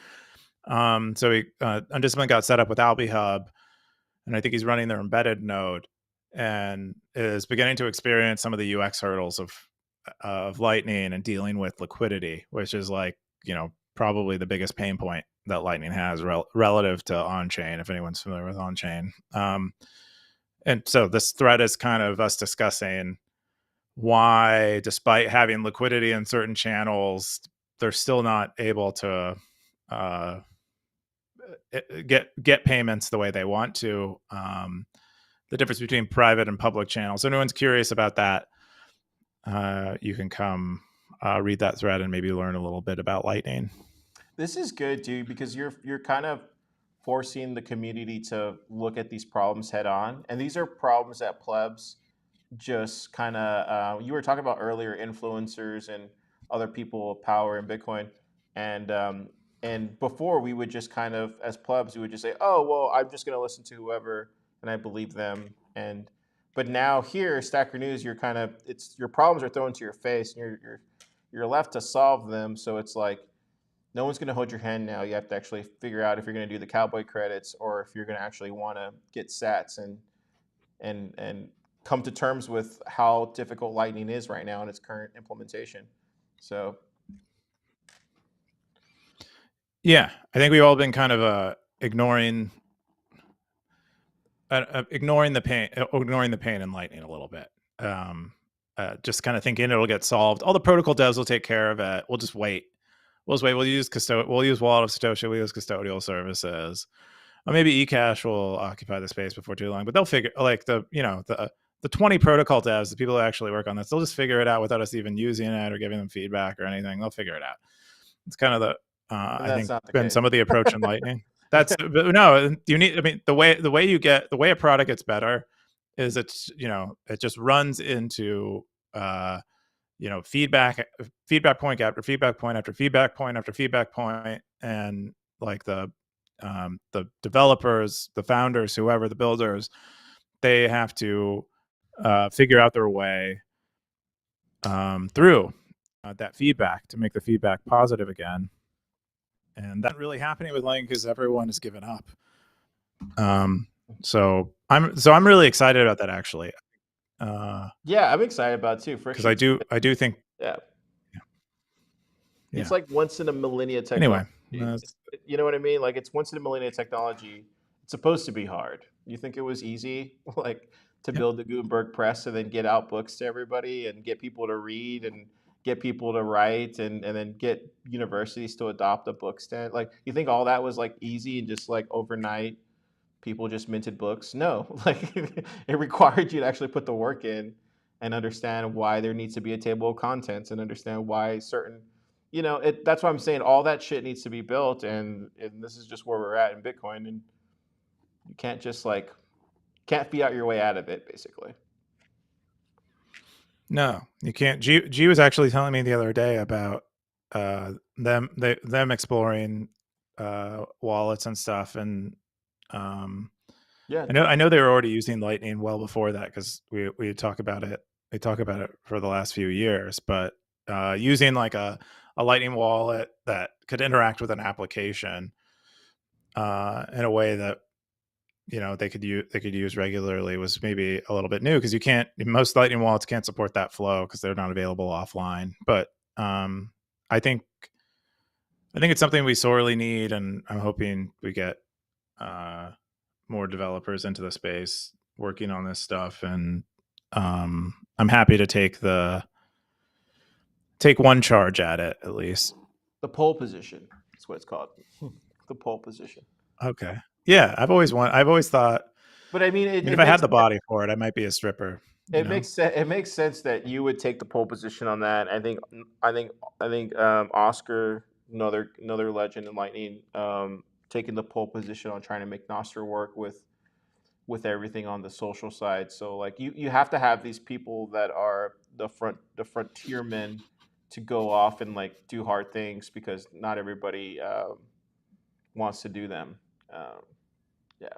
So Undisciplined got set up with AlbiHub, and I think he's running their embedded node and is beginning to experience some of the UX hurdles of Lightning and dealing with liquidity, which is probably the biggest pain point that Lightning has relative to on-chain, if anyone's familiar with on-chain. And so this thread is kind of us discussing why, despite having liquidity in certain channels, they're still not able to get payments the way they want to. The difference between private and public channels. So if anyone's curious about that, you can come read that thread and maybe learn a little bit about Lightning. This is good, dude, because you're kind of forcing the community to look at these problems head on, and these are problems that plebs just kind of you were talking about earlier, influencers and other people of power in Bitcoin, and before we would just kind of, as plebs, we would just say, oh well, I'm just going to listen to whoever and I believe them. But now here, Stacker News, you're kind of, it's your problems are thrown to your face, and you're left to solve them. So it's like no one's going to hold your hand now. You have to actually figure out if you're going to do the cowboy credits or if you're going to actually want to get sats and come to terms with how difficult Lightning is right now in its current implementation. So yeah, I think we've all been kind of ignoring the pain in Lightning a little bit. Just kind of thinking it'll get solved. All the protocol devs will take care of it. We'll just wait. We'll use Wallet of Satoshi. We'll use custodial services. Or maybe eCash will occupy the space before too long. But they'll figure, like the 20 protocol devs, the people who actually work on this, they'll just figure it out without us even using it or giving them feedback or anything. They'll figure it out. It's kind of I think been some of the approach in Lightning. That's no, you need. I mean, the way a product gets better is it just runs into feedback point after feedback point after feedback point after feedback point, and like the developers, the founders, whoever, the builders, they have to figure out their way through that feedback to make the feedback positive again. And that's really happening with Lightning because everyone has given up. So I'm really excited about that, actually. Yeah, I'm excited about it too. Because I do think it's like once in a millennia technology. Anyway, you know what I mean? Like it's once in a millennia technology. It's supposed to be hard. You think it was easy, like to build the Gutenberg press and then get out books to everybody and get people to read and get people to write and then get universities to adopt a book stand? Like you think all that was like easy and just like overnight people just minted books? No, like it required you to actually put the work in and understand why there needs to be a table of contents and understand why certain, that's why I'm saying all that shit needs to be built, and this is just where we're at in Bitcoin, and you can't just can't fiat your way out of it, basically. No, you can't. G was actually telling me the other day about them exploring wallets and stuff, and yeah, I know they were already using Lightning well before that because we talk about it. They talk about it for the last few years, but using like a Lightning wallet that could interact with an application in a way that they could use regularly was maybe a little bit new, because most Lightning wallets can't support that flow because they're not available offline. But I think I think it's something we sorely need, and I'm hoping we get more developers into the space working on this stuff. And I'm happy to take one charge at it at least. The pole position. That's what it's called. The pole position. Okay. Yeah, I've always thought. But I mean, if I had the body for it, I might be a stripper. It makes sense that you would take the pole position on that. I think Oscar, another legend in Lightning, taking the pole position on trying to make Nostr work with everything on the social side. So like you have to have these people that are the frontiermen to go off and like do hard things, because not everybody wants to do them. Yeah.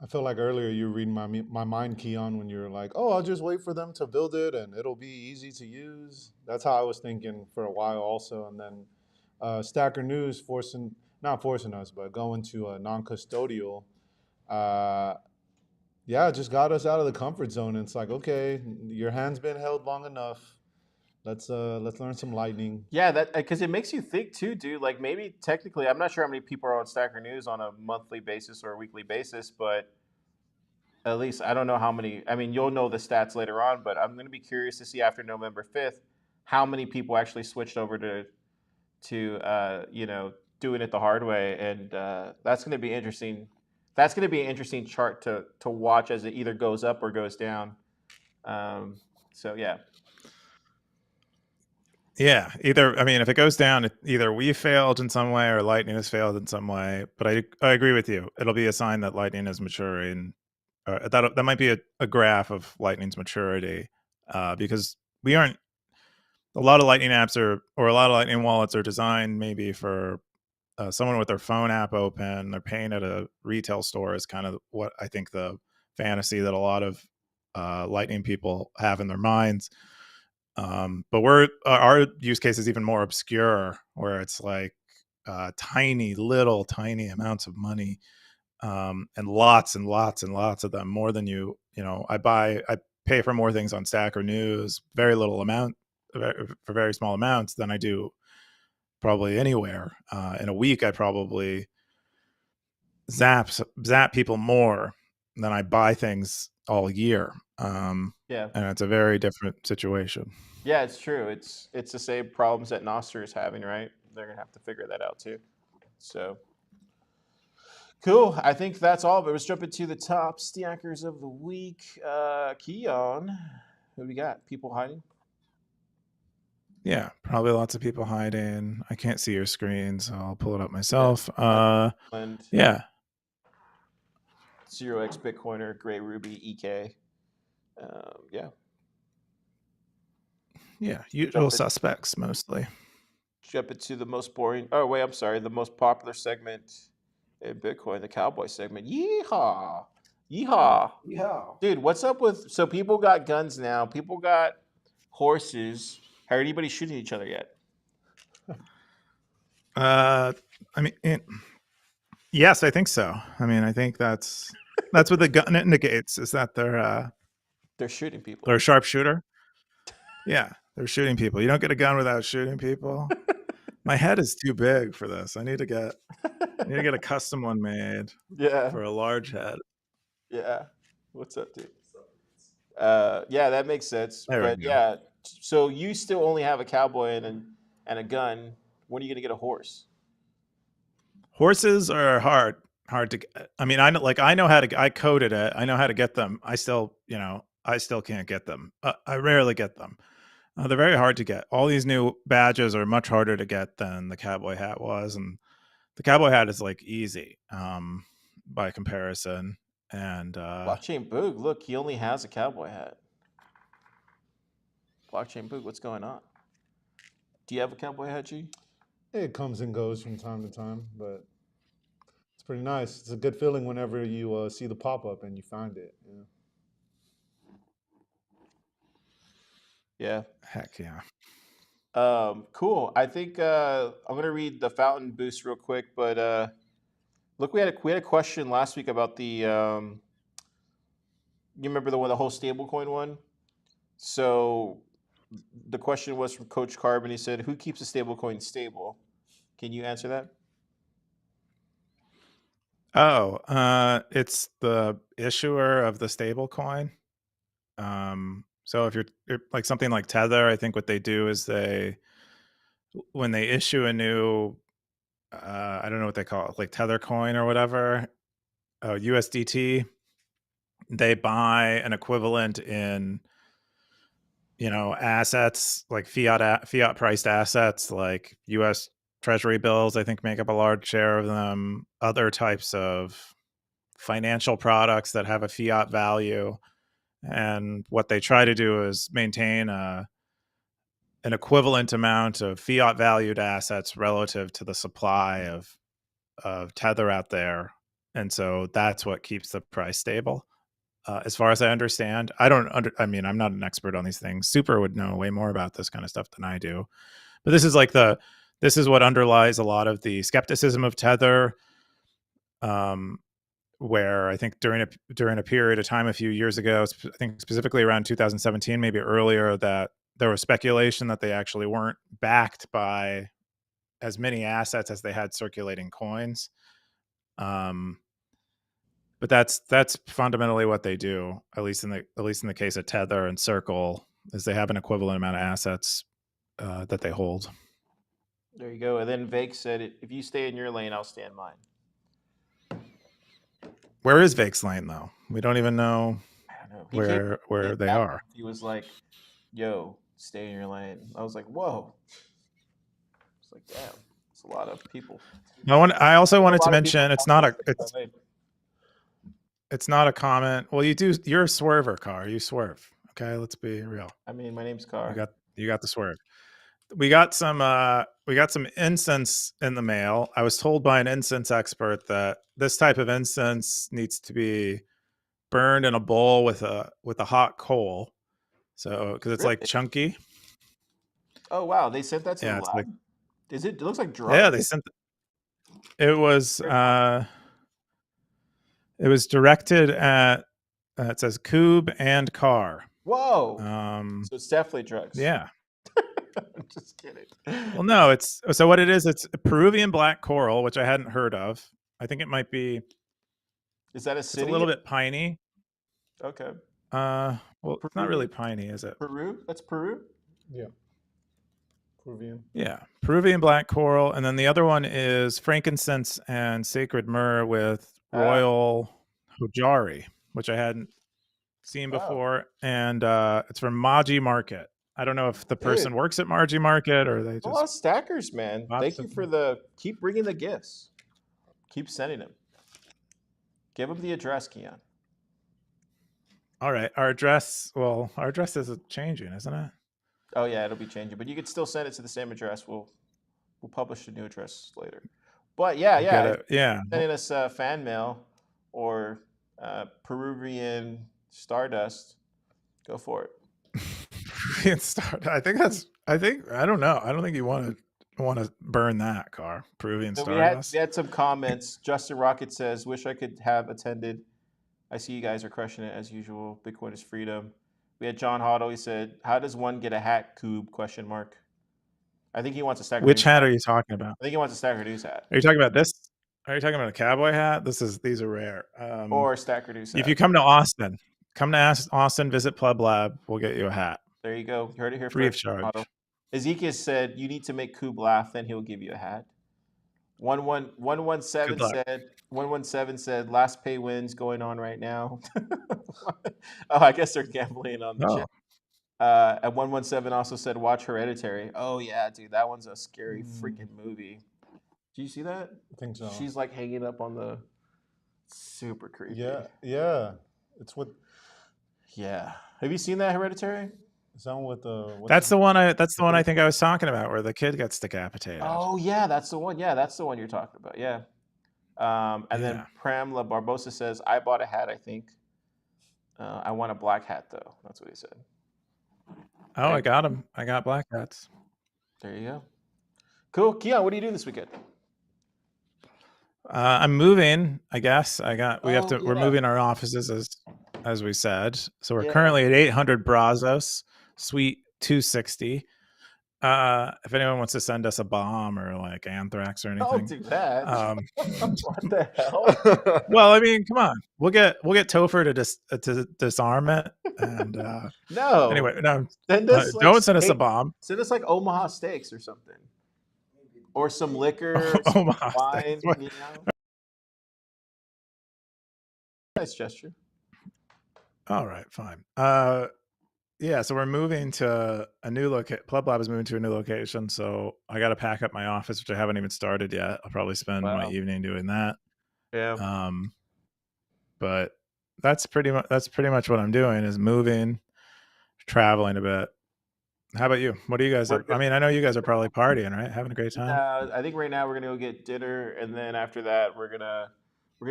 I feel like earlier you were reading my mind, Keyan, when you were like, "Oh, I'll just wait for them to build it and it'll be easy to use." That's how I was thinking for a while, also. And then Stacker News not forcing us, but going to a non-custodial. Yeah, it just got us out of the comfort zone. And it's like, okay, your hand's been held long enough. Let's learn some Lightning. Yeah, that because it makes you think too, dude. Like maybe technically, I'm not sure how many people are on Stacker News on a monthly basis or a weekly basis, but at least I don't know how many. I mean, you'll know the stats later on, but I'm going to be curious to see after November 5th how many people actually switched over to doing it the hard way, and that's going to be interesting. That's going to be an interesting chart to watch as it either goes up or goes down. So yeah. Yeah, if it goes down, either we failed in some way or Lightning has failed in some way. But I agree with you. It'll be a sign that Lightning is maturing. That might be a graph of Lightning's maturity, because we aren't. A lot of Lightning apps or a lot of Lightning wallets are designed maybe for someone with their phone app open. They're paying at a retail store is kind of what I think the fantasy that a lot of Lightning people have in their minds. But our use case is even more obscure, where it's like tiny amounts of money, and lots and lots and lots of them, more than I pay for more things on Stacker News, very little amount for very small amounts than I do probably anywhere. In a week, I probably zap people more than I buy things all year. Yeah. And it's a very different situation. Yeah, it's true. It's the same problems that Nostr is having, right? They're gonna have to figure that out too. So cool. I think that's all. But let's jump into the top stackers of the week. Keyan, who do we got? People hiding? Yeah, probably lots of people hiding. I can't see your screen, so I'll pull it up myself. And yeah. 0x Bitcoiner, Gray Ruby, EK. Yeah. Yeah, usual suspects mostly. Jump into the most boring. Oh wait, I'm sorry. The most popular segment in Bitcoin, the cowboy segment. Yeehaw, yeehaw, yeehaw. Dude, what's up with? So people got guns now. People got horses. Has anybody shooting each other yet? Yes, I think so. I think that's what the gun indicates, is that they're shooting people. They're a sharpshooter. Yeah, they're shooting people. You don't get a gun without shooting people. My head is too big for this. I need to get a custom one made. Yeah. For a large head. Yeah. What's up, dude? Yeah, that makes sense. But yeah, so you still only have a cowboy and a gun. When are you gonna get a horse? Horses are hard to get. I know how to. I coded it. I know how to get them. I still can't get them. I rarely get them. They're very hard to get. All these new badges are much harder to get than the cowboy hat was, and the cowboy hat is like easy by comparison. And Blockchain Boog, look, he only has a cowboy hat. Blockchain Boog, what's going on? Do you have a cowboy hat, G? It comes and goes from time to time, but it's pretty nice. It's a good feeling whenever you see the pop-up and you find it. Yeah. Heck yeah. Cool. I think I'm gonna read the fountain boost real quick, but look, we had a question last week about the you remember the whole stablecoin one? So the question was from Coach Carbon. He said, "Who keeps a stable coin stable?" Can you answer that? Oh, it's the issuer of the stable coin. So if you're like something like Tether, I think what they do is when they issue a new, I don't know what they call it, like Tether coin or whatever, USDT, they buy an equivalent in, assets like fiat priced assets like US Treasury bills, I think make up a large share of them, other types of financial products that have a fiat value. And what they try to do is maintain an equivalent amount of fiat valued assets relative to the supply of Tether out there. And so that's what keeps the price stable. As far as I understand, I'm not an expert on these things. Super would know way more about this kind of stuff than I do. But this is what underlies a lot of the skepticism of Tether. Where I think during a period of time a few years ago, I think specifically around 2017, maybe earlier, that there was speculation that they actually weren't backed by as many assets as they had circulating coins. But that's fundamentally what they do, at least in the case of Tether and Circle, is they have an equivalent amount of assets that they hold. There you go. And then Vake said, "If you stay in your lane, I'll stay in mine." Where is Vake's lane though? We don't even know, where they are. He was like, "Yo, stay in your lane." I was like, "Whoa!" It's like, damn, it's a lot of people. I also wanted to mention it's not a comment. Well, you're a swerver, Car. You swerve. Okay, let's be real. I mean, my name's Car. You got the swerve. We got some incense in the mail. I was told by an incense expert that this type of incense needs to be burned in a bowl with a hot coal. So, because it's like chunky. Oh wow, they sent that to the lab. Like, it looks like drugs. Yeah, they sent. It was directed at. It says Cube and Car. Whoa. So it's definitely drugs. Yeah. I'm just kidding. Well, no, it's what it is. It's Peruvian black coral, which I hadn't heard of. I think it might be. Is that a city? It's a little bit piney. Okay. Well, Peru? It's not really piney, is it? Peru? That's Peru? Yeah. Peruvian. Yeah. Peruvian black coral. And then the other one is frankincense and sacred myrrh with royal hojari, which I hadn't seen before. And it's from Maji Market. I don't know if the person works at Maji Market or they just. A lot of stackers, man. Thank you for keep bringing the gifts. Keep sending them. Give them the address, Keyan. All right. Our address is changing, isn't it? Oh yeah, it'll be changing, but you could still send it to the same address. We'll publish a new address later. But yeah. Sending us fan mail or Peruvian Stardust. Go for it. I don't know. I don't think you want to burn that, Car. Peruvian Stardust. We had some comments. Justin Rocket says, "Wish I could have attended. I see you guys are crushing it as usual. Bitcoin is freedom." We had John Hoddle. He said, "How does one get a hat, Cube?" ? I think he wants a Stacker. Which hat are you talking about? I think he wants a Stacker News hat. Are you talking about this? Are you talking about a cowboy hat? These are rare. Or a Stacker News hat. If you come to Austin, visit PlebLab. We'll get you a hat. There you go. You heard it here free of charge. Hoddle. Ezekiel said, "You need to make Cube laugh, then he'll give you a hat." 117 said, "Last pay wins going on right now." Oh, I guess they're gambling on the chip. And 117 also said, "Watch Hereditary." Oh yeah, dude, that one's a scary freaking movie. Do you see that? I think so. She's like hanging up on the. Super creepy. Yeah. It's what. Yeah. Have you seen that Hereditary? Is that with the? That's the one I think I was talking about, where the kid gets decapitated. Oh yeah, that's the one. Yeah, that's the one you're talking about. Yeah. Then Pramla Barbosa says, "I bought a hat. I think. I want a black hat though." That's what he said. Oh, right. I got him. I got black hats. There you go. Cool, Keyan. What are you doing this weekend? I'm moving. I guess we're moving our offices as we said. So we're currently at 800 Brazos, Suite 260. If anyone wants to send us a bomb or like anthrax or anything, don't do that. What the hell? Well, I mean, come on, we'll get Topher to disarm it, and no. Anyway, no, send us don't send us a bomb. Send us like Omaha steaks or something, or some liquor, Omaha some wine. steaks. You know, nice gesture. All right, fine. Yeah, so we're moving to a new location. PlebLab is moving to a new location, so I got to pack up my office, which I haven't even started yet. I'll probably spend my evening doing that. Yeah. But that's pretty much what I'm doing, is moving, traveling a bit. How about you? What do you guys? I mean, I know you guys are probably partying, right? Having a great time. I think right now we're gonna go get dinner, and then after that we're gonna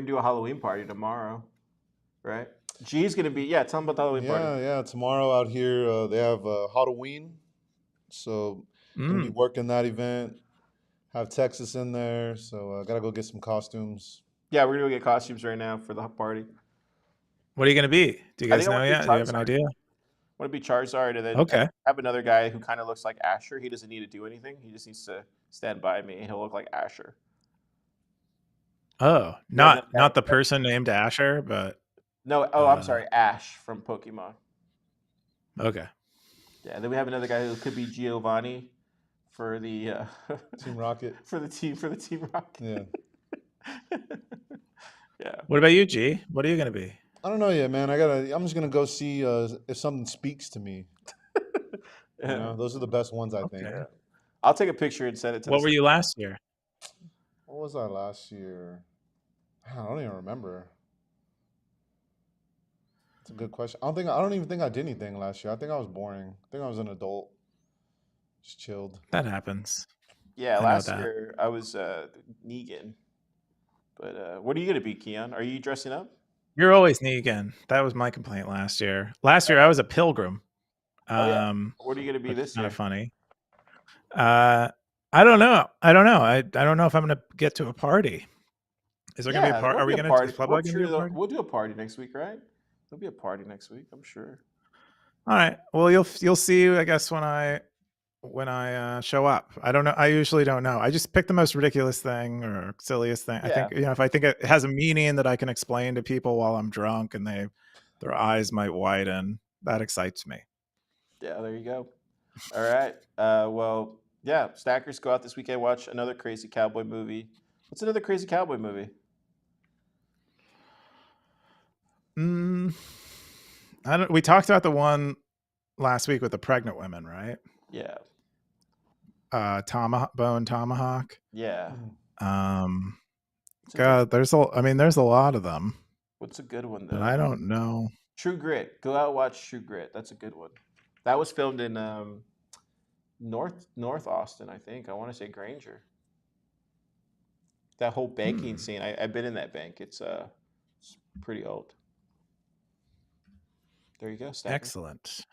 do a Halloween party tomorrow, right? G's gonna be tell them about the Halloween party. Yeah, tomorrow out here they have Halloween, so gonna be working that event. Have Texas in there, so I gotta go get some costumes. Yeah, we're gonna go get costumes right now for the party. What are you gonna be? Do you guys know yet? Do you have an idea? I want to be Charizard, and then have another guy who kind of looks like Asher. He doesn't need to do anything. He just needs to stand by me, and he'll look like Asher. Oh, not the person named Asher, but no. Oh, I'm sorry, Ash from Pokemon. Okay. Yeah, and then we have another guy who could be Giovanni for the Team Rocket. for the Team Rocket. Yeah. Yeah. What about you, G? What are you gonna be? I don't know yet, man. I'm just gonna go see if something speaks to me. You know, those are the best ones, I think. Yeah. I'll take a picture and send it to. What were you last year? What was I last year? I don't even remember. That's a good question. I don't even think I did anything last year. I think I was boring. I think I was an adult. Just chilled. That happens. Yeah, last year I was Negan. But what are you gonna be, Keyan? Are you dressing up? You're always Negan. That was my complaint last year. Last year I was a pilgrim. What are you gonna be this year? Kind of funny. I don't know. I don't know if I'm gonna get to a party. Is there gonna be a party? Are we gonna do a party? We'll do a party next week, right? There'll be a party next week, I'm sure. All right. Well, you'll see, I guess, when I show up. I don't know. I usually don't know. I just pick the most ridiculous thing or silliest thing. I think, if I think it has a meaning that I can explain to people while I'm drunk and their eyes might widen, that excites me. Yeah, there you go. All right. Well, yeah, stackers, go out this weekend, watch another crazy cowboy movie. What's another crazy cowboy movie? We talked about the one last week with the pregnant women, right? Yeah. Bone Tomahawk. Yeah. God, there's a lot of them. What's a good one though? But I don't know. True Grit. Go out and watch True Grit. That's a good one. That was filmed in North Austin, I think. I want to say Granger. That whole banking scene. I've been in that bank. It's pretty old. There you go. Stacker. Excellent.